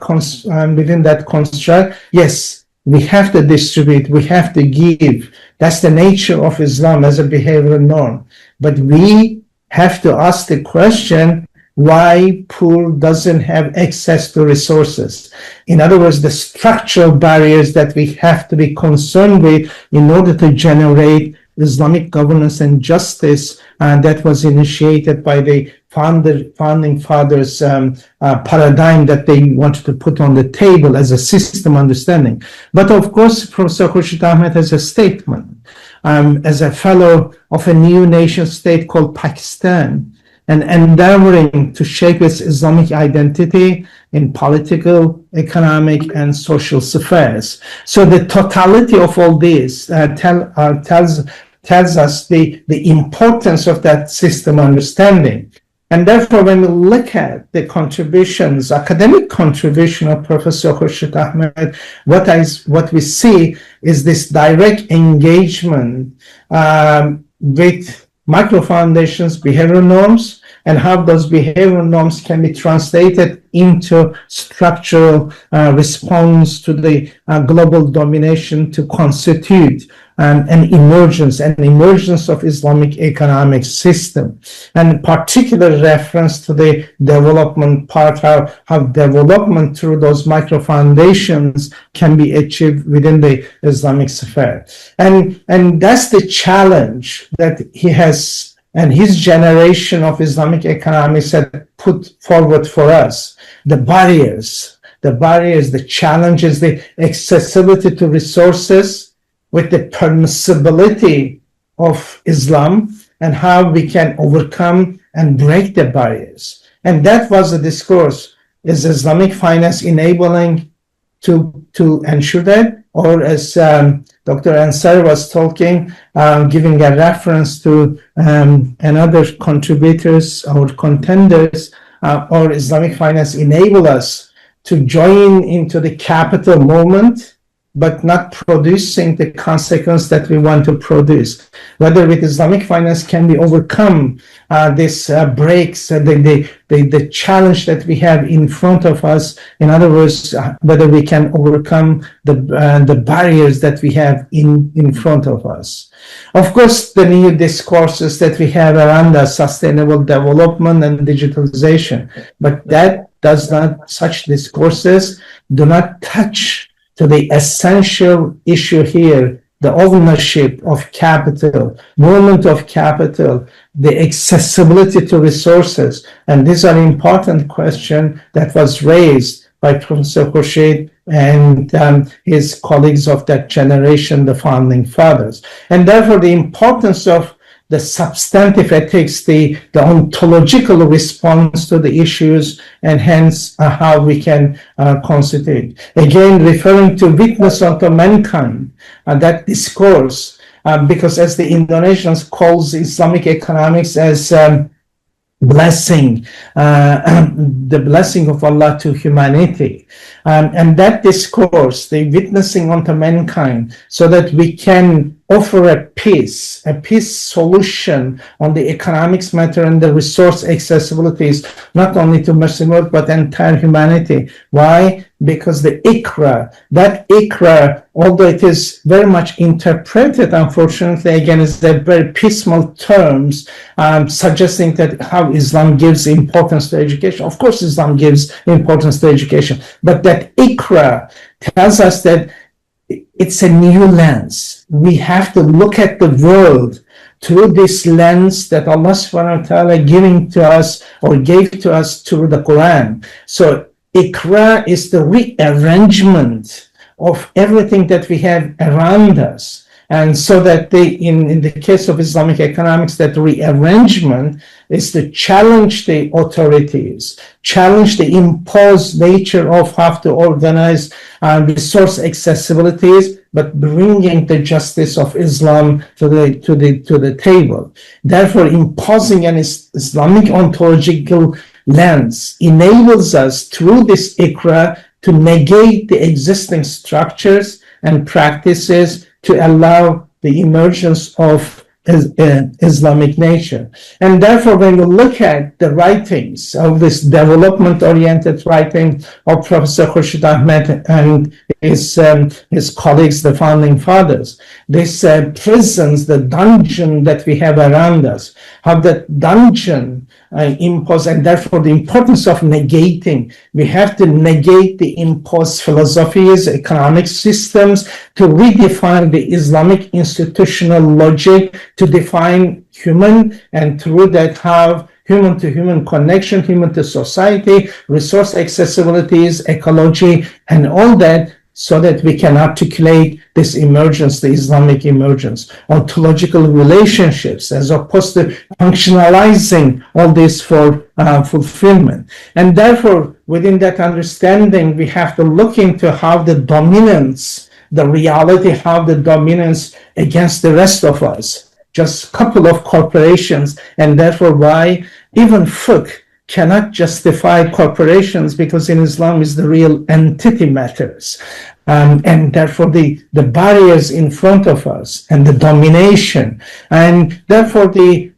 construct. Yes, we have to distribute, we have to give. That's the nature of Islam as a behavioral norm. But we have to ask the question, why poor doesn't have access to resources? In other words, the structural barriers that we have to be concerned with in order to generate Islamic governance and justice, and that was initiated by the founding fathers paradigm that they wanted to put on the table as a system understanding. But of course, Professor Khurshid Ahmed has a statement as a fellow of a new nation state called Pakistan, and endeavoring to shape its Islamic identity in political, economic, and social spheres. So the totality of all this tells us the importance of that system understanding. And therefore, when we look at the contributions, academic contribution of Professor Khurshid Ahmed, what we see is this direct engagement with micro foundations, behavioral norms, and how those behavioral norms can be translated into structural response to the global domination to constitute an emergence of Islamic economic system, and particular reference to the development part, how development through those micro foundations can be achieved within the Islamic sphere. And that's the challenge that he has and his generation of Islamic economics had put forward for us. The barriers, the challenges, the accessibility to resources with the permissibility of Islam, and how we can overcome and break the barriers. And that was the discourse. Is Islamic finance enabling to ensure that? Or as Dr. Ansari was talking, giving a reference to another contributors or contenders, or Islamic finance enable us to join into the capital movement, but not producing the consequence that we want to produce. Whether with Islamic finance can be overcome this breaks, the challenge that we have in front of us. In other words, whether we can overcome the barriers that we have in front of us. Of course, the new discourses that we have around us, sustainable development and digitalization, but that does not, such discourses do not touch to the essential issue here, the ownership of capital, movement of capital, the accessibility to resources. And these are important questions that was raised by Professor Khurshid and his colleagues of that generation, the founding fathers. And therefore, the importance of the substantive ethics, the ontological response to the issues, and hence how we can constitute. Again, referring to witness unto mankind, that discourse, because as the Indonesians calls Islamic economics as blessing, the blessing of Allah to humanity. And that discourse, the witnessing unto mankind, so that we can offer a peace solution on the economics matter and the resource accessibilities, not only to Muslim world, but entire humanity. Why? Because the Iqra, although it is very much interpreted, unfortunately, again, is the very piecemeal terms, suggesting that how Islam gives importance to education. Of course, Islam gives importance to education, but that Iqra tells us that it's a new lens. We have to look at the world through this lens that Allah subhanahu wa ta'ala giving to us or gave to us through the Quran. So Iqra is the rearrangement of everything that we have around us. And so that in the case of Islamic economics, that rearrangement is to challenge the authorities, challenge the imposed nature of how to organize resource accessibilities, but bringing the justice of Islam to the table. Therefore, imposing an Islamic ontological lens enables us through this Iqra to negate the existing structures and practices to allow the emergence of Islamic nature. And therefore, when we look at the writings of this development-oriented writing of Professor Khurshid Ahmed and his colleagues, the founding fathers, this prisons, the dungeon that we have around us, how that dungeon impose, and therefore the importance of negating. We have to negate the imposed philosophies, economic systems, to redefine the Islamic institutional logic, to define human, and through that have human-to-human connection, human to society, resource accessibilities, ecology, and all that, so that we can articulate this emergence, the Islamic emergence, ontological relationships, as opposed to functionalizing all this for fulfillment. And therefore, within that understanding, we have to look into how the dominance, the reality, how the dominance against the rest of us, just a couple of corporations, and therefore why even fiqh cannot justify corporations, because in Islam is the real entity matters. And therefore the barriers in front of us and the domination, and therefore the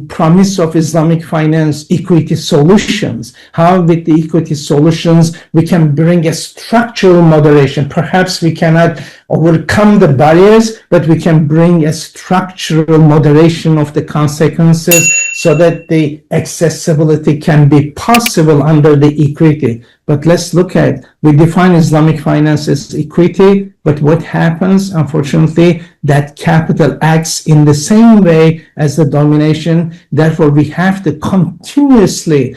promise of Islamic finance equity solutions, how with the equity solutions we can bring a structural moderation. Perhaps we cannot overcome the barriers, but we can bring a structural moderation of the consequences so that the accessibility can be possible under the equity. But let's look at, we define Islamic finance as equity, but what happens, unfortunately, that capital acts in the same way as the domination. Therefore, we have to continuously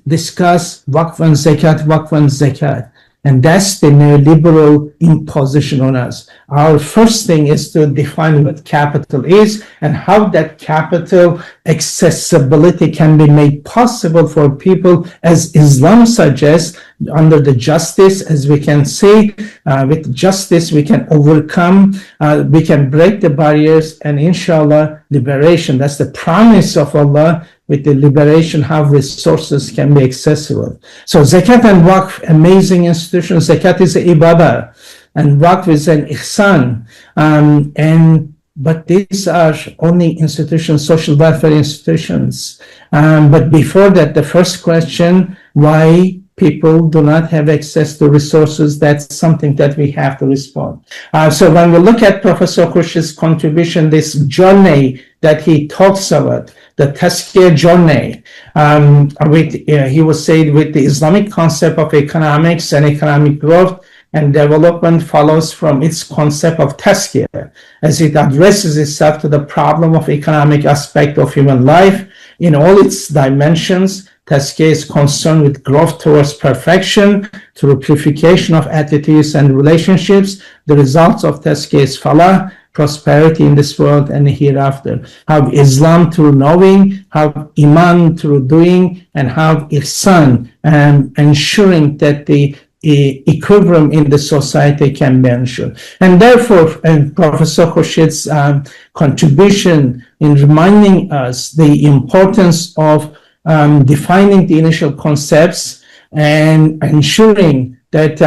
discuss waqf and zakat. And that's the neoliberal imposition on us. Our first thing is to define what capital is and how that capital accessibility can be made possible for people, as Islam suggests, under the justice. As we can see, with justice we can overcome, we can break the barriers, and inshallah liberation. That's the promise of Allah. With the liberation, how resources can be accessible. So zakat and waqf, amazing institutions. Zakat is an ibadah, and waqf is an ihsan. But these are only institutions, social welfare institutions. But before that, the first question, why people do not have access to resources, that's something that we have to respond. So when we look at Professor Khurshid's contribution, this journey that he talks about, the Tazkiyah journey, he was saying with the Islamic concept of economics and economic growth and development follows from its concept of Tazkiyah, as it addresses itself to the problem of economic aspect of human life in all its dimensions. Tazkiyah is concerned with growth towards perfection through purification of attitudes and relationships. The results of Tazkiyah is falah, prosperity in this world and hereafter. Have Islam through knowing, have Iman through doing, and have Ihsan, ensuring that the equilibrium in the society can be ensured. And therefore, Professor Khurshid's contribution in reminding us the importance of defining the initial concepts and ensuring that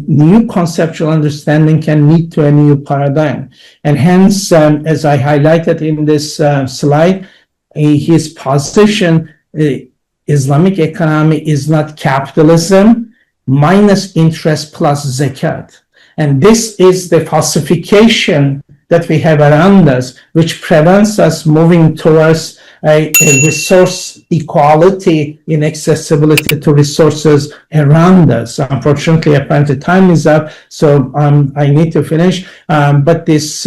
new conceptual understanding can lead to a new paradigm. And hence, as I highlighted in this slide, his position, Islamic economy is not capitalism minus interest plus zakat. And this is the falsification that we have around us, which prevents us moving towards a resource equality in accessibility to resources around us. Unfortunately, apparently time is up, so I need to finish. But this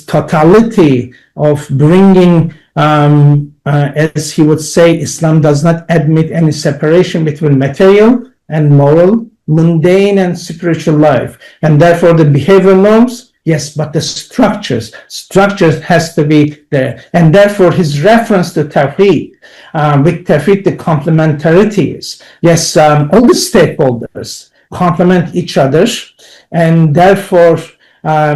totality of bringing, as he would say, Islam does not admit any separation between material and moral, mundane and spiritual life. And therefore the behavior norms, yes, but the structures has to be there. And therefore his reference to Tawheed, with Tawheed, the complementarities, yes, all the stakeholders complement each other, and therefore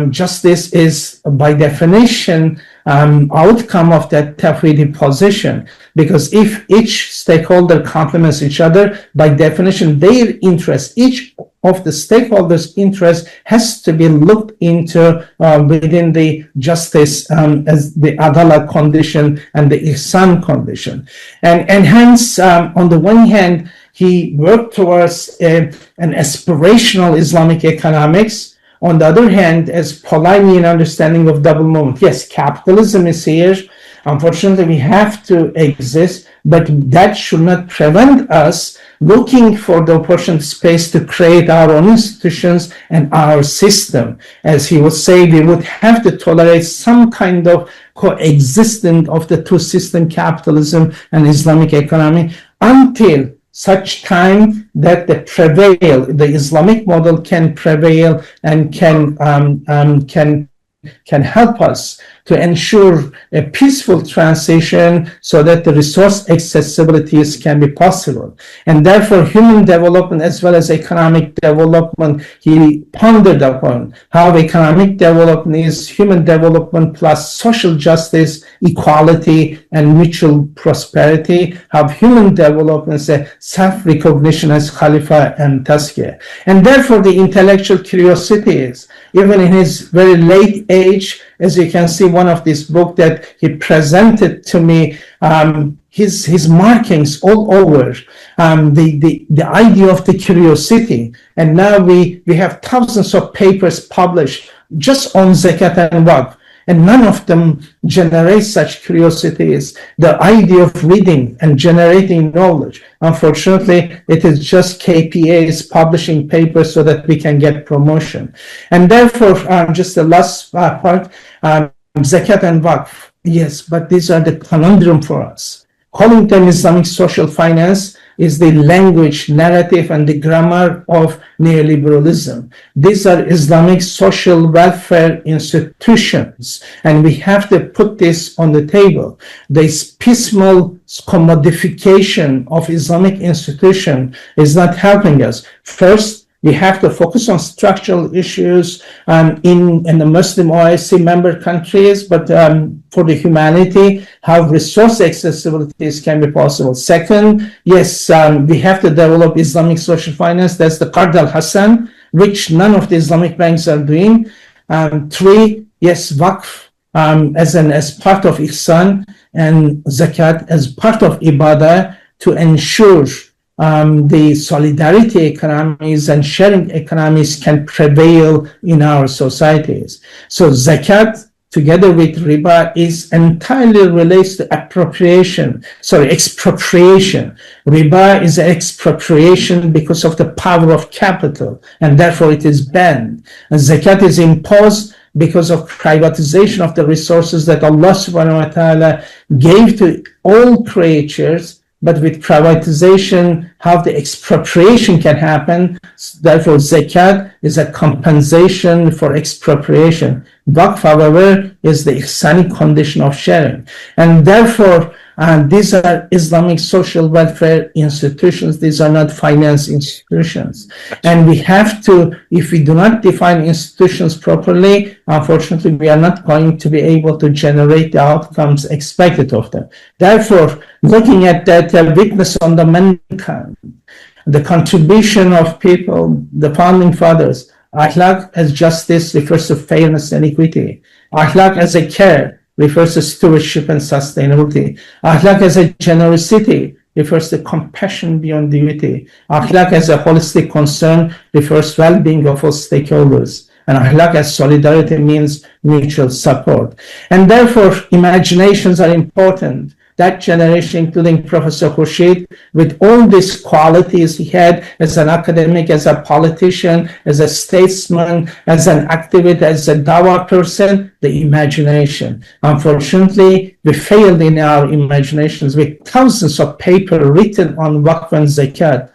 justice is by definition outcome of that Tawheedi position, because if each stakeholder complements each other, by definition their interest, each of the stakeholders' interest has to be looked into within the justice as the Adalah condition and the Ihsan condition. And hence, on the one hand, he worked towards an aspirational Islamic economics. On the other hand, as Polanyian understanding of double movement, yes, capitalism is here. Unfortunately, we have to exist, but that should not prevent us looking for the opportunity space to create our own institutions and our system. As he would say, we would have to tolerate some kind of coexistence of the two system, capitalism and Islamic economy, until such time that the Islamic model can prevail and can help us to ensure a peaceful transition so that the resource accessibilities can be possible. And therefore, human development as well as economic development, he pondered upon how economic development is human development plus social justice, equality, and mutual prosperity, how human development is a self-recognition as Khalifa and Tazkiyah. And therefore, the intellectual curiosity is, even in his very late age, as you can see, one of these books that he presented to me, his markings all over, the idea of the curiosity. And now we have thousands of papers published just on zakat and waqf, and none of them generate such curiosities. The idea of reading and generating knowledge, unfortunately, it is just KPAs publishing papers so that we can get promotion. And therefore, just the last part, zakat and waqf, yes, but these are the conundrum for us. Calling them Islamic social finance is the language, narrative, and the grammar of neoliberalism. These are Islamic social welfare institutions, and we have to put this on the table. This piecemeal commodification of Islamic institution is not helping us. First, we have to focus on structural issues in the Muslim OIC member countries, but for the humanity, how resource accessibilities can be possible. Second, yes, we have to develop Islamic social finance. That's the Qard al-Hasan, which none of the Islamic banks are doing. Three, yes, waqf as part of ihsan, and zakat as part of ibadah to ensure the solidarity economies and sharing economies can prevail in our societies. So zakat together with riba is entirely relates to expropriation. Riba is expropriation because of the power of capital, and therefore it is banned. And zakat is imposed because of privatization of the resources that Allah subhanahu wa ta'ala gave to all creatures. But with privatization, how the expropriation can happen. Therefore, zakat is a compensation for expropriation. Waqf, however, is the ihsani condition of sharing. And therefore, And these are Islamic social welfare institutions. These are not finance institutions. And we have to, if we do not define institutions properly, unfortunately, we are not going to be able to generate the outcomes expected of them. Therefore, looking at that witness on the mankind, the contribution of people, the founding fathers, Akhlaq as justice refers to fairness and equity. Akhlaq as a care refers to stewardship and sustainability. Akhlaq as a generosity refers to compassion beyond duty. Akhlaq as a holistic concern refers to well-being of all stakeholders. And akhlaq as solidarity means mutual support. And therefore, imaginations are important. That generation, including Professor Khurshid, with all these qualities he had as an academic, as a politician, as a statesman, as an activist, as a dawah person, the imagination. Unfortunately, we failed in our imaginations with thousands of papers written on Waqf and Zakat.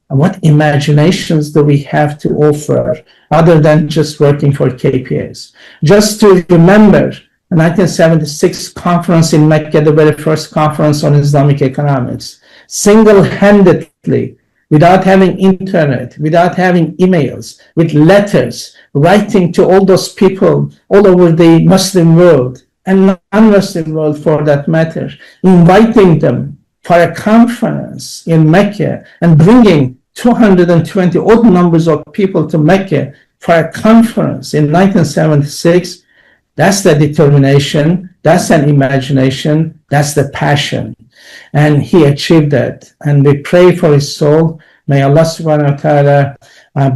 What imaginations do we have to offer other than just working for KPIs? Just to remember, the 1976 conference in Mecca, the very first conference on Islamic economics, single-handedly, without having internet, without having emails, with letters, writing to all those people all over the Muslim world and non-Muslim world for that matter, inviting them for a conference in Mecca and bringing 220 odd numbers of people to Mecca for a conference in 1976. That's the determination, that's an imagination, that's the passion. And he achieved that. And we pray for his soul. May Allah subhanahu wa ta'ala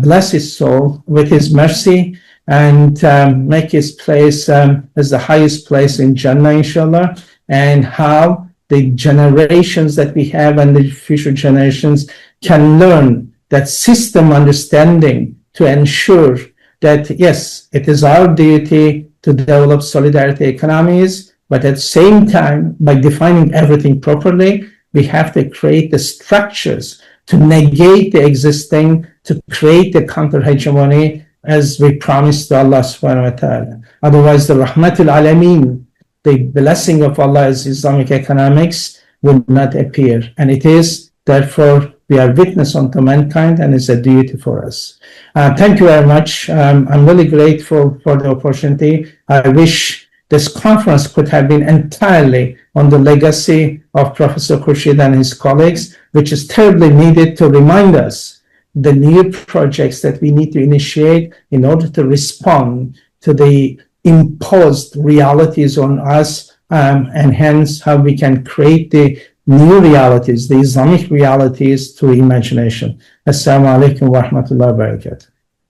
bless his soul with his mercy and make his place as the highest place in Jannah, inshallah. And how the generations that we have and the future generations can learn that system understanding to ensure that, yes, it is our duty to develop solidarity economies, but at the same time, by defining everything properly, we have to create the structures to negate the existing, to create the counter-hegemony as we promised to Allah subhanahu wa ta'ala. Otherwise, the Rahmatul Alameen, the blessing of Allah as Islamic economics, will not appear. And it is, therefore, we are witness unto mankind and it's a duty for us. Thank you very much. I'm really grateful for the opportunity. I wish this conference could have been entirely on the legacy of Professor Khurshid and his colleagues, which is terribly needed to remind us the new projects that we need to initiate in order to respond to the imposed realities on us, and hence how we can create the new realities, the Islamic realities through imagination. Assalamu alaikum wa rahmatullahi wa barakatuh.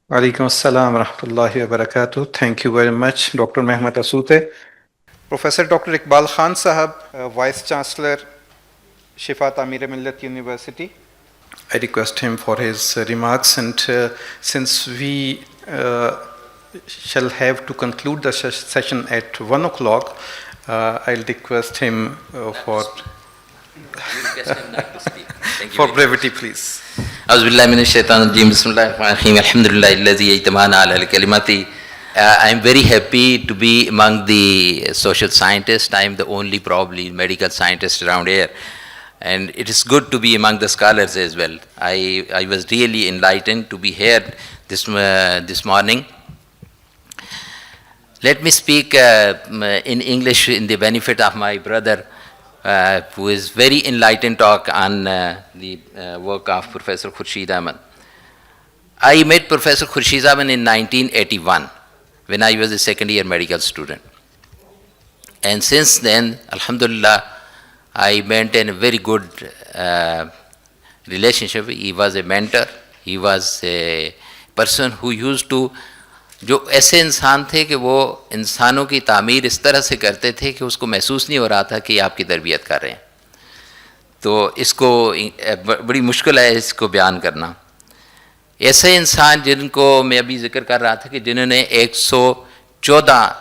Alaikum assalam wa rahmatullahi wa barakatuh. Thank you very much, Dr. Mehmet Asute. Professor Dr. Iqbal Khan Sahab, Vice Chancellor, Shifa Tamir Millat University. I request him for his remarks, and since we shall have to conclude the session at 1 o'clock, I'll request him for for brevity, please. I'm very happy to be among the social scientists. I'm the only probably medical scientist around here. And it is good to be among the scholars as well. I was really enlightened to be here this morning. Let me speak in English in the benefit of my brother, who is very enlightened talk on the work of Professor Khurshid Ahmed. I met Professor Khurshid Ahmed in 1981 when I was a second year medical student. And since then, Alhamdulillah, I maintained a very good relationship. He was a mentor. He was a person who used to, جو ایسے انسان تھے کہ وہ انسانوں کی تعمیر اس طرح سے کرتے تھے کہ اس کو محسوس نہیں ہو رہا تھا کہ آپ کی تربیت کر رہے ہیں. تو اس کو بڑی مشکل ہے اس کو بیان کرنا. ایسے انسان جن کو میں ابھی ذکر کر رہا تھا کہ جنہوں نے 114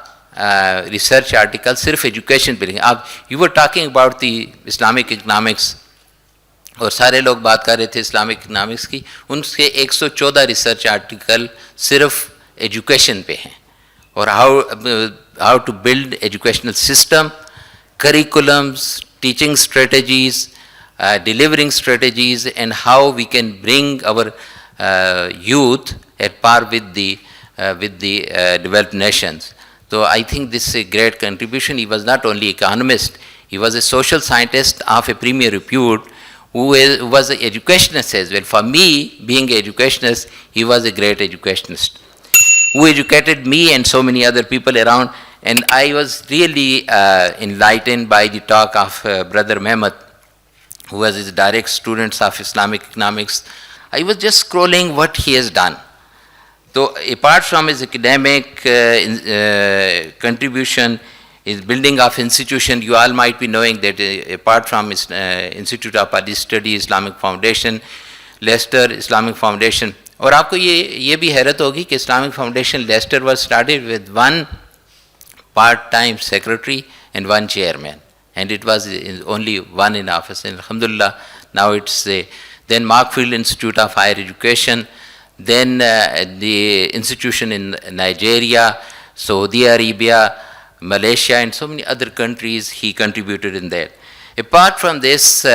ریسرچ آرٹیکل صرف ایجوکیشن پہ لکھے. آپ you were talking about the Islamic economics اور سارے لوگ بات کر رہے تھے اسلامک اکنامکس کی. ان کے 114 ریسرچ آرٹیکل صرف ایجوکیشن پہ ہیں اور how to build educational system, curriculums, teaching strategies, delivering strategies, and how we can bring our youth at par with the developed nations. So I think this is a great contribution. He was not only economist, he was a social scientist of a premier repute, who was an educationist as well. For me, being an educationist, he was a great educationist, who educated me and so many other people around. And I was really enlightened by the talk of Brother Mehmet, who was his direct student of Islamic economics. I was just scrolling what he has done. So apart from his academic contribution, his building of institution, you all might be knowing that apart from his Institute of Hadith Study, Islamic Foundation, Leicester Islamic Foundation, اور آپ کو یہ بھی حیرت ہوگی کہ Islamic foundation Leicester was started with one part time secretary and one chairman, and it was only one in office. الحمدللہ now it's then Markfield Institute of Higher Education, then the institution in Nigeria, Saudi Arabia, Malaysia, and so many other countries he contributed in that. Apart from this,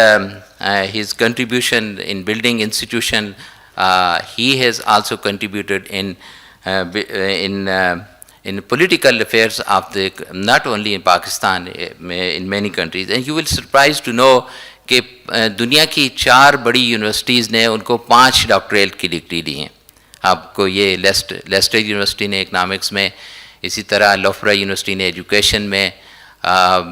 his contribution in building institution, he has also contributed in political affairs of the, not only in Pakistan, in many countries. And you will be surprised to know کہ دنیا کی 4 بڑی universities نے ان کو 5 doctorate کی degree دی ہیں. آپ کو یہ لیسٹر یونیورسٹی نے اکنامکس میں, اسی طرح لوفرا یونیورسٹی نے ایجوکیشن میں,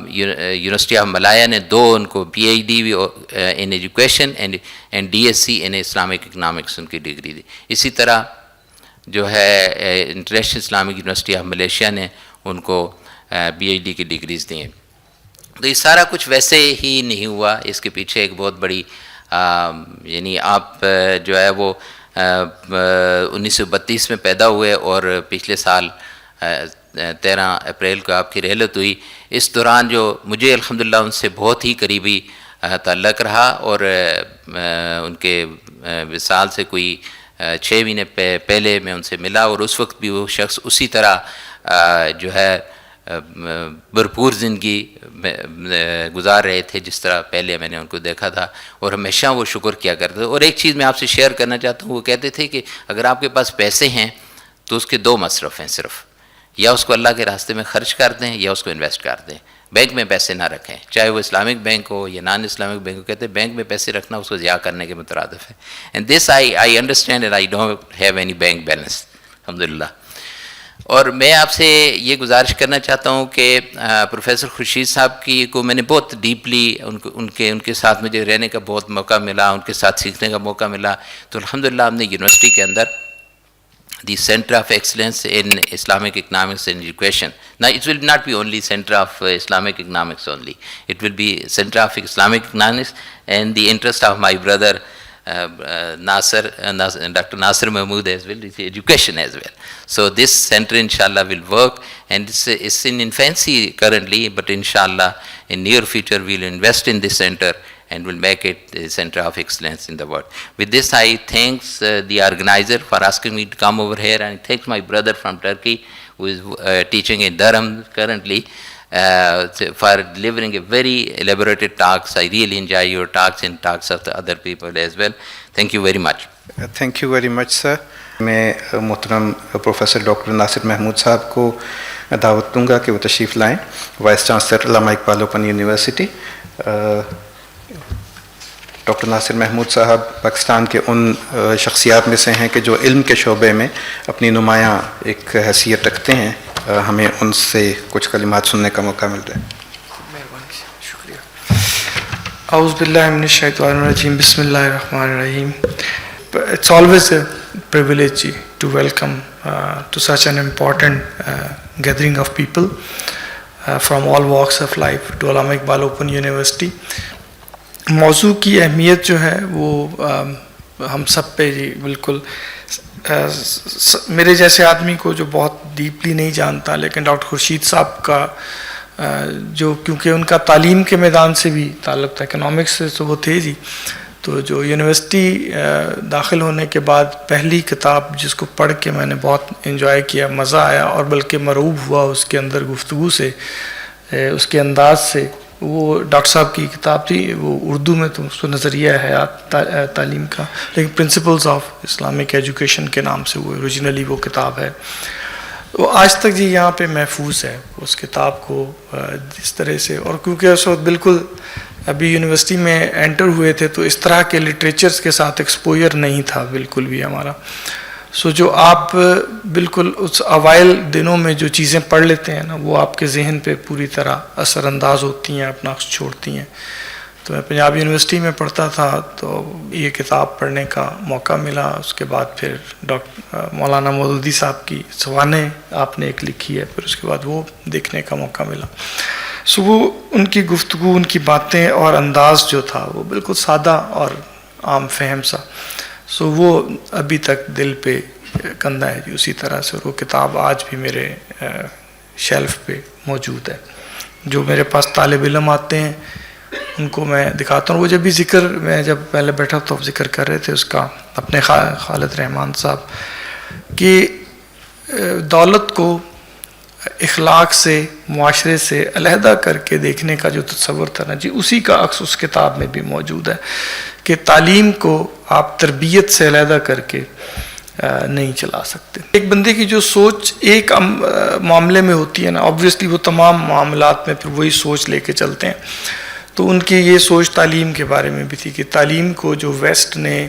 یونیورسٹی آف ملایا نے 2 ان کو P H D in education and D S C in Islamic economics ان کی ڈگری دی. اسی طرح جو ہے international Islamic university of Malaysia نے ان کو پی ایچ ڈی کی ڈگریز دی ہیں. تو یہ سارا کچھ ویسے ہی نہیں ہوا, اس کے پیچھے ایک بہت بڑی یعنی آپ جو ہے وہ 1932 میں پیدا ہوئے اور پچھلے سال 13 اپریل کو آپ کی رحلت ہوئی. اس دوران جو مجھے الحمدللہ ان سے بہت ہی قریبی تعلق رہا, اور ان کے وصال سے کوئی 6 مہینے پہلے میں ان سے ملا, اور اس وقت بھی وہ شخص اسی طرح جو ہے بھرپور زندگی گزار رہے تھے جس طرح پہلے میں نے ان کو دیکھا تھا, اور ہمیشہ وہ شکر کیا کرتے تھے. اور ایک چیز میں آپ سے شیئر کرنا چاہتا ہوں, وہ کہتے تھے کہ اگر آپ کے پاس پیسے ہیں تو اس کے 2 مصرف ہیں صرف, یا اس کو اللہ کے راستے میں خرچ کر دیں یا اس کو انویسٹ کر دیں. بینک میں پیسے نہ رکھیں, چاہے وہ اسلامک بینک ہو یا نان اسلامک بینک ہو. کہتے ہیں بینک میں پیسے رکھنا اس کو ضیاع کرنے کے مترادف ہے. And this I understand and I don't have any bank balance الحمدللہ. اور میں آپ سے یہ گزارش کرنا چاہتا ہوں کہ پروفیسر خورشید صاحب کی کو میں نے بہت ڈیپلی ان کے ساتھ مجھے رہنے کا بہت موقع ملا, ان کے ساتھ سیکھنے کا موقع ملا. تو الحمدللہ ہم نے یونیورسٹی کے اندر the centre of excellence in Islamic economics and education. Now it will not be only center of Islamic economics only, it will be center of Islamic economics and the interest of my brother Dr. Nasir Mahmood as well, is education as well. So this center inshallah will work, and it's in infancy currently, but inshallah in near future we will invest in this center and will make it a center of excellence in the world. With this I thanks the organizer for asking me to come over here, and thanks my brother from Turkey who is teaching in Durham currently, for delivering a very elaborated talks. I really enjoy your talks and talks of the other people as well. Thank you very much. Thank you very much, sir. میں محترم professor doctor ناصر محمود صاحب کو دعوت دوں گا کہ وہ تشریف لائیں, وائس چانسلر علامہ اقبال اوپن یونیورسٹی. ڈاکٹر ناصر محمود صاحب پاکستان کے ان شخصیات میں سے ہیں کہ جو علم کے شعبے میں اپنی نمایاں ایک حیثیت رکھتے ہیں. ہمیں ان سے کچھ کلمات سننے کا موقع ملتا ہے. مہربانی سے شکریہ. اعوذ باللہ من الشیطان الرجیم, بسم اللہ الرحمن الرحیم. It's always a privilege to welcome to such an important gathering of people from all walks of life to Allama Iqbal open university. موضوع کی اہمیت جو ہے وہ ہم سب پہ جی بالکل, میرے جیسے آدمی کو جو بہت ڈیپلی نہیں جانتا, لیکن ڈاکٹر خورشید صاحب کا جو کیونکہ ان کا تعلیم کے میدان سے بھی تعلق تھا, اکنامکس سے تو وہ تھے جی, تو جو یونیورسٹی داخل ہونے کے بعد پہلی کتاب جس کو پڑھ کے میں نے بہت انجوائے کیا, مزہ آیا, اور بلکہ مرعوب ہوا اس کے اندر گفتگو سے, اس کے انداز سے, وہ ڈاکٹر صاحب کی کتاب تھی، وہ اردو میں تو اس کو نظریہ حیات تعلیم کا، لیکن پرنسپلز آف اسلامک ایجوکیشن کے نام سے وہ اوریجنلی وہ کتاب ہے. وہ آج تک جی یہاں پہ محفوظ ہے اس کتاب کو اس طرح سے. اور کیونکہ اس وقت بالکل ابھی یونیورسٹی میں انٹر ہوئے تھے تو اس طرح کے لٹریچرز کے ساتھ ایکسپوئر نہیں تھا بالکل بھی ہمارا. سو جو آپ بالکل اس اوائل دنوں میں جو چیزیں پڑھ لیتے ہیں نا وہ آپ کے ذہن پہ پوری طرح اثر انداز ہوتی ہیں، اپنا عکس چھوڑتی ہیں. تو میں پنجاب یونیورسٹی میں پڑھتا تھا تو یہ کتاب پڑھنے کا موقع ملا. اس کے بعد پھر ڈاکٹر مولانا مودودی صاحب کی سوانح آپ نے ایک لکھی ہے، پھر اس کے بعد وہ دیکھنے کا موقع ملا. سو وہ ان کی گفتگو، ان کی باتیں اور انداز جو تھا وہ بالکل سادہ اور عام فہم سا. سو وہ ابھی تک دل پہ کندہ ہے جی اسی طرح سے. اور وہ کتاب آج بھی میرے شیلف پہ موجود ہے. جو میرے پاس طالب علم آتے ہیں ان کو میں دکھاتا ہوں. وہ جب بھی ذکر، میں جب پہلے بیٹھا تو ذکر کر رہے تھے اس کا اپنے خالد رحمان صاحب کہ دولت کو اخلاق سے، معاشرے سے علیحدہ کر کے دیکھنے کا جو تصور تھا نا جی، اسی کا عکس اس کتاب میں بھی موجود ہے کہ تعلیم کو آپ تربیت سے علیحدہ کر کے نہیں چلا سکتے. ایک بندے کی جو سوچ ایک معاملے میں ہوتی ہے نا، آبویسلی وہ تمام معاملات میں پھر وہی سوچ لے کے چلتے ہیں. تو ان کی یہ سوچ تعلیم کے بارے میں بھی تھی کہ تعلیم کو جو ویسٹ نے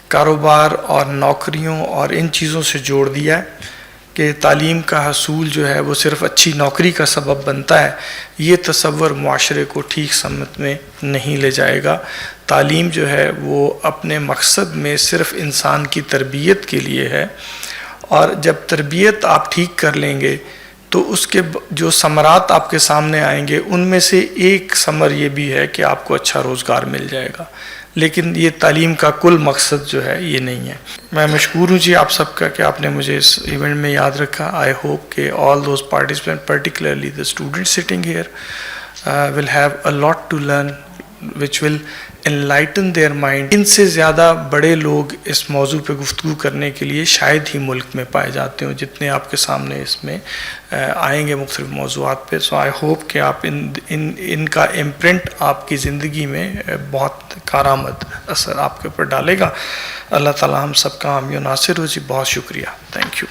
کاروبار اور نوکریوں اور ان چیزوں سے جوڑ دیا ہے کہ تعلیم کا حصول جو ہے وہ صرف اچھی نوکری کا سبب بنتا ہے، یہ تصور معاشرے کو ٹھیک سمت میں نہیں لے جائے گا. تعلیم جو ہے وہ اپنے مقصد میں صرف انسان کی تربیت کے لیے ہے، اور جب تربیت آپ ٹھیک کر لیں گے تو اس کے جو ثمرات آپ کے سامنے آئیں گے ان میں سے ایک ثمر یہ بھی ہے کہ آپ کو اچھا روزگار مل جائے گا. لیکن یہ تعلیم کا کل مقصد جو ہے یہ نہیں ہے. میں مشکور ہوں جی آپ سب کا کہ آپ نے مجھے اس ایونٹ میں یاد رکھا. آئی ہوپ کہ all those participant, particularly the students sitting here will have a lot to learn which will enlighten their mind. ان سے زیادہ بڑے لوگ اس موضوع پہ گفتگو کرنے کے لیے شاید ہی ملک میں پائے جاتے ہوں جتنے آپ کے سامنے اس میں آئیں گے مختلف موضوعات پہ. سو آئی ہوپ کہ آپ ان کا امپرنٹ آپ کی زندگی میں بہت کارآمد اثر آپ کے اوپر ڈالے گا. اللہ تعالی ہم سب کا حامی و ناصر ہو جی. بہت شکریہ. Thank you.